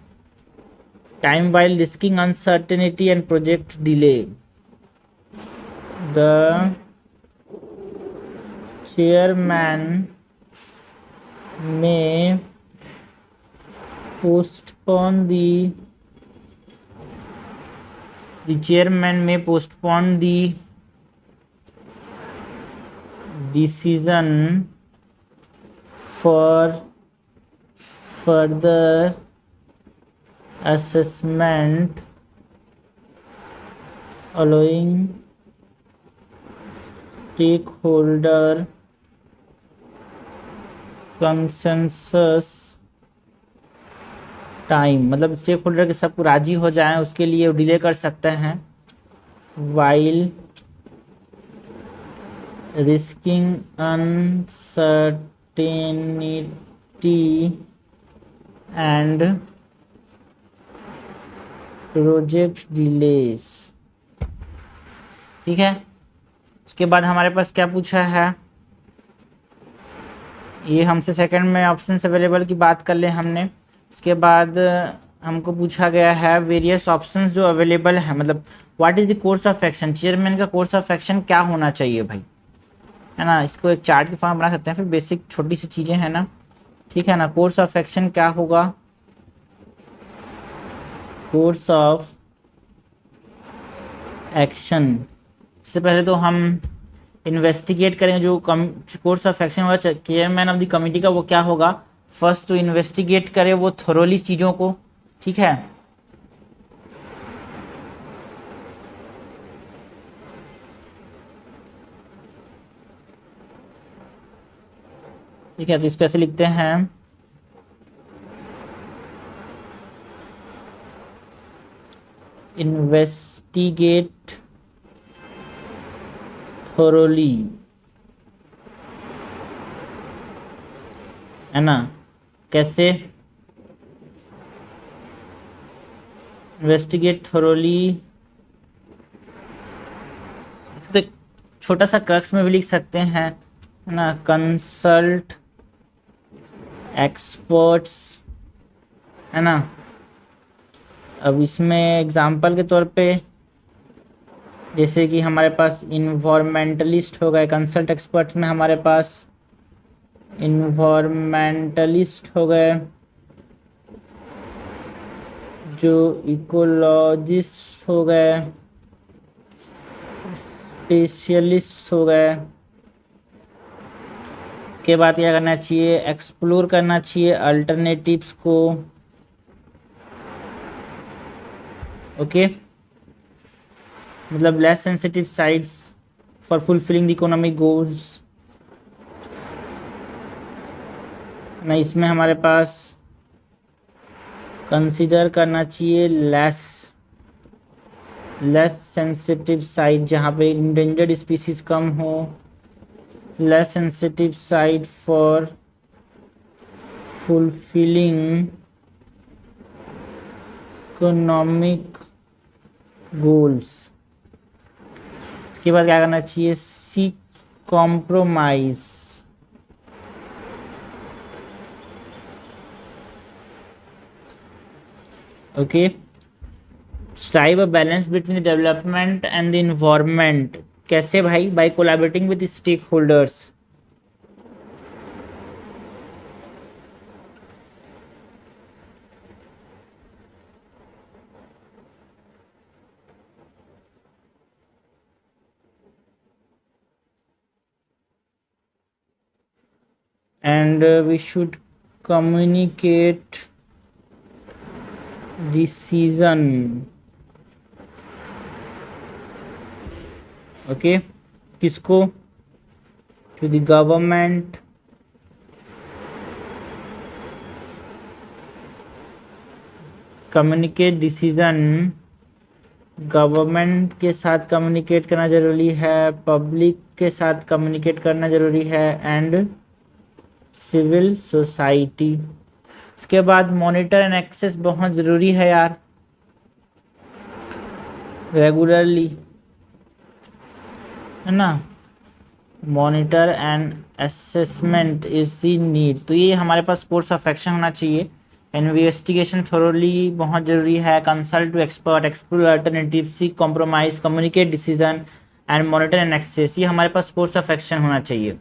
time while risking uncertainty and project delay. The chairman may postpone the chairman may postpone the decision for further assessment allowing stakeholder consensus time, मतलब stake holder के सब राजी हो जाएं उसके लिए डिले कर सकते हैं, while risking uncertainty and project delays. ठीक है, उसके बाद हमारे पास क्या पूछा है, ये हमसे सेकंड में ऑप्शन अवेलेबल की बात कर ले हमने। उसके बाद हमको पूछा गया है वेरियस ऑप्शंस जो अवेलेबल है, मतलब what is the course of action, chairman का कोर्स ऑफ एक्शन क्या होना चाहिए भाई, है ना। इसको एक चार्ट की फॉर्म बना सकते हैं, फिर बेसिक छोटी सी चीज़ें हैं ना, ठीक है ना। कोर्स ऑफ एक्शन क्या होगा, कोर्स ऑफ एक्शन, इससे पहले तो हम इन्वेस्टिगेट करेंगे, जो कोर्स ऑफ एक्शन होगा चेयरमैन ऑफ द कमिटी का, वो क्या होगा, फर्स्ट तो इन्वेस्टिगेट करे वो थोरोली चीज़ों को, ठीक है। ठीक है, तो इसको ऐसे लिखते हैं, इन्वेस्टिगेट थोरोली, है ना। कैसे, इन्वेस्टिगेट थोरोली, तो छोटा सा क्रक्स में भी लिख सकते हैं, है ना, कंसल्ट एक्सपर्ट्स, है ना। अब इसमें एग्जांपल के तौर पे जैसे कि हमारे पास इन्वायरमेंटलिस्ट हो गए, कंसल्ट एक्सपर्ट में हमारे पास इन्वायरमेंटलिस्ट हो गए, जो इकोलॉजिस्ट हो गए, स्पेशलिस्ट हो गए। इसके बाद क्या करना चाहिए, एक्सप्लोर करना चाहिए अल्टरनेटिव्स को, ओके, मतलब less sensitive sites for fulfilling the economic goals ना। इसमें हमारे पास कंसीडर करना चाहिए लेस सेंसिटिव साइट जहाँ पे इंडेंजर्ड स्पीसीज कम हो, less sensitive site for fulfilling economic goals. इसके बाद क्या करना चाहिए, seek compromise, okay, strive a balance between the development and the environment. कैसे भाई, by collaborating with stake holders, and we should communicate decision, okay, किसको, to the government, communicate decision government के साथ कम्युनिकेट करना ज़रूरी है, पब्लिक के साथ कम्युनिकेट करना ज़रूरी है, एंड सिविल सोसाइटी। उसके बाद मॉनिटर एंड एक्सेस बहुत ज़रूरी है यार, रेगुलरली, है ना, monitor and assessment is the need. तो ये हमारे पास कोर्स ऑफ एक्शन होना चाहिए। इन्वेस्टिगेशन थोरोली बहुत ज़रूरी है, consult to expert, explore alternative, seek compromise, communicate decision and monitor and assess, ये हमारे पास कोर्स ऑफ एक्शन होना चाहिए।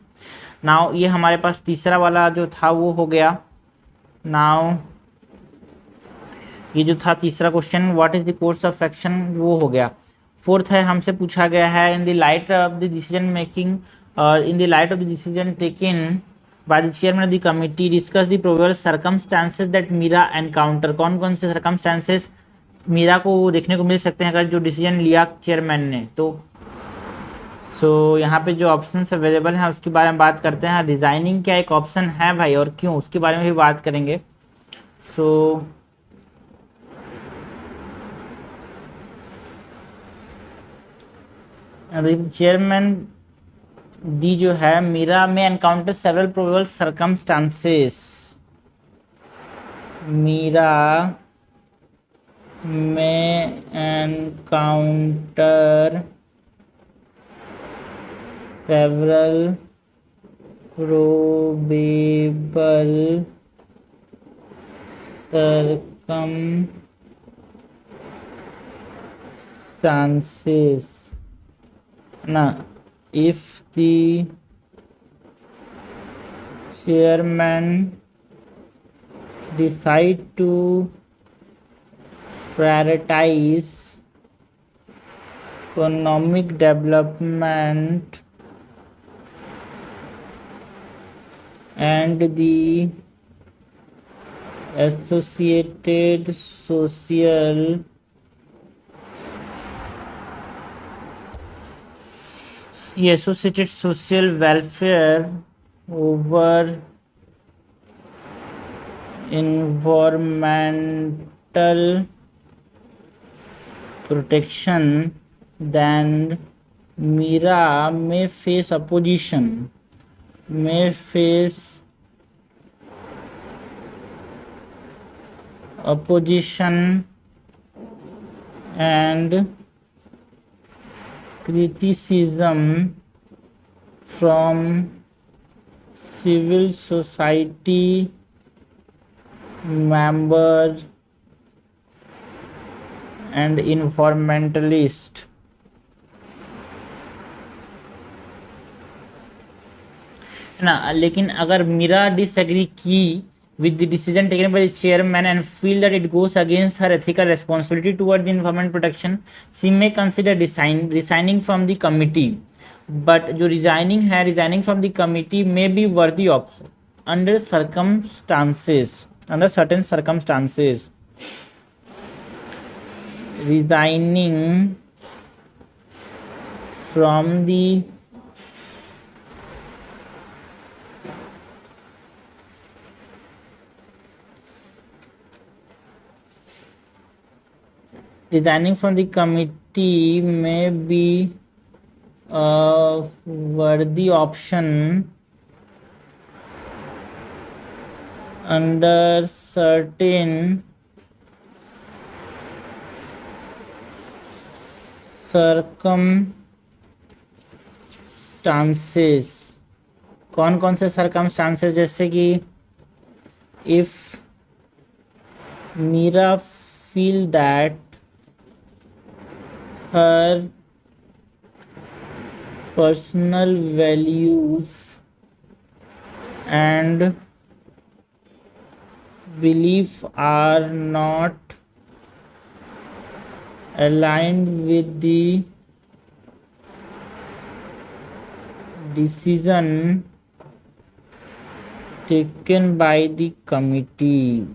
नाउ ये हमारे पास तीसरा वाला जो था वो हो गया। नाउ ये जो था तीसरा question, what is the course of action, वो हो गया। फोर्थ है, हमसे पूछा गया है, in the light of the decision making और in the light of the decision taken by the chairman of the committee, discuss the probable circumstances that Meera encounter. कौन कौन से circumstances मीरा को देखने को मिल सकते हैं अगर जो डिसीजन लिया चेयरमैन ने। तो यहाँ पे जो ऑप्शंस अवेलेबल हैं उसके बारे में बात करते हैं। रिजाइनिंग क्या एक ऑप्शन है भाई, और क्यों, उसके बारे में भी बात करेंगे। चेयरमैन डी जो है, Meera may encounter several probable circumstances, Meera may encounter several probable circumstances ना, if the chairman decide to prioritize economic development and the associated social the associated social welfare over environmental protection, then Mira may face opposition, and criticism from civil society members and environmentalists। है ना, लेकिन अगर Meera disagree की with the decision taken by the chairman and feel that it goes against her ethical responsibility toward the environment protection, she may consider resigning from the committee। but जो resigning है, resigning from the committee may be worthy option under certain circumstances। resigning from the committee may be a worthy option under certain circumstances। कौन कौन से circumstances, जैसे कि if Meera feel that her personal values and belief are not aligned with the decision taken by the committee.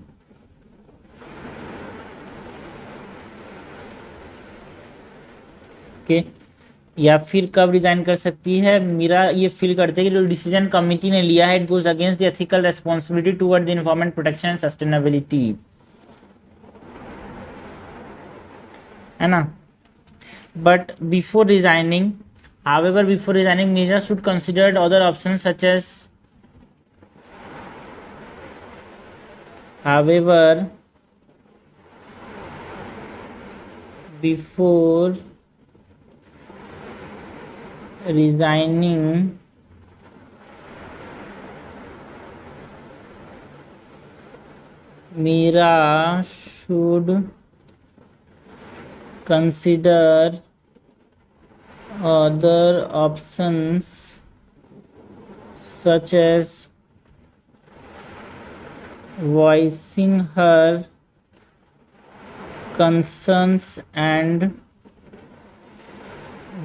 Okay. या फिर कब resign कर सकती है मीरा, ये फील करते हैं कि जो डिसीजन कमिटी ने लिया है it goes against the ethical responsibility toward the environment protection and sustainability, है ना. But before resigning, however before resigning Meera should consider other options such as, however before resigning Meera should consider other options such as voicing her concerns and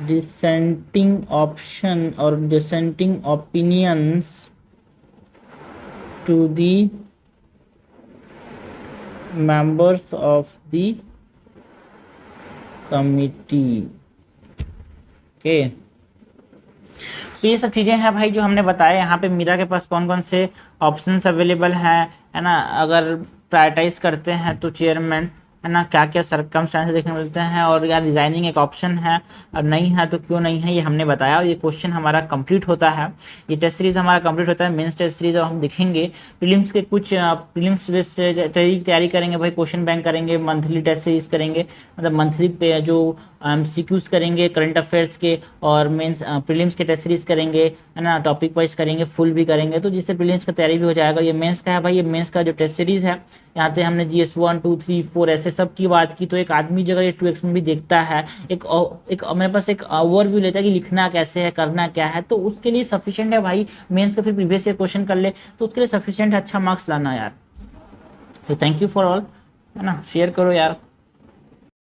dissenting option or dissenting opinions to the members of the committee. Okay. तो ये सब चीज़ें हैं भाई जो हमने बताया. यहाँ पे मीरा के पास कौन कौन से ऑप्शंस अवेलेबल हैं, है ना. अगर प्रायोरिटाइज करते हैं तो चेयरमैन, है ना, क्या क्या सर्कमस्टांसेस देखने मिलते हैं, और यार रिजाइनिंग एक ऑप्शन है और नहीं है तो क्यों नहीं है, ये हमने बताया. और ये क्वेश्चन हमारा कंप्लीट होता है, ये टेस्ट सीरीज हमारा कंप्लीट होता है. मेंस टेस्ट सीरीज हम देखेंगे. प्रीलिम्स के कुछ प्रीलिम्स बेस्ड तैयारी करेंगे भाई, क्वेश्चन बैंक करेंगे, मंथली टेस्ट सीरीज करेंगे, मतलब मंथली पे जो MCQs करेंगे करंट अफेयर्स के, और मेंस प्रीलिम्स के टेस्ट सीरीज करेंगे, है ना, टॉपिक वाइज करेंगे, फुल भी करेंगे, तो जिससे प्रीलिम्स का तैयारी भी हो जाएगा. ये मेंस का है भाई, ये मेंस का जो टेस्ट सीरीज है, यहाँ पे हमने GS 1 2 3 4 ऐसे सब की बात की. तो एक आदमी जगह ये 2x में भी देखता है, एक मेरे पास एक ओवरव्यू लेता है कि लिखना कैसे है, करना क्या है, तो उसके लिए सफिशिएंट है भाई. मेंस का फिर प्रीवियस ईयर क्वेश्चन कर ले तो उसके लिए सफिशिएंट है, अच्छा मार्क्स लाना यार. तो थैंक यू फॉर ऑल, है ना. शेयर करो यार.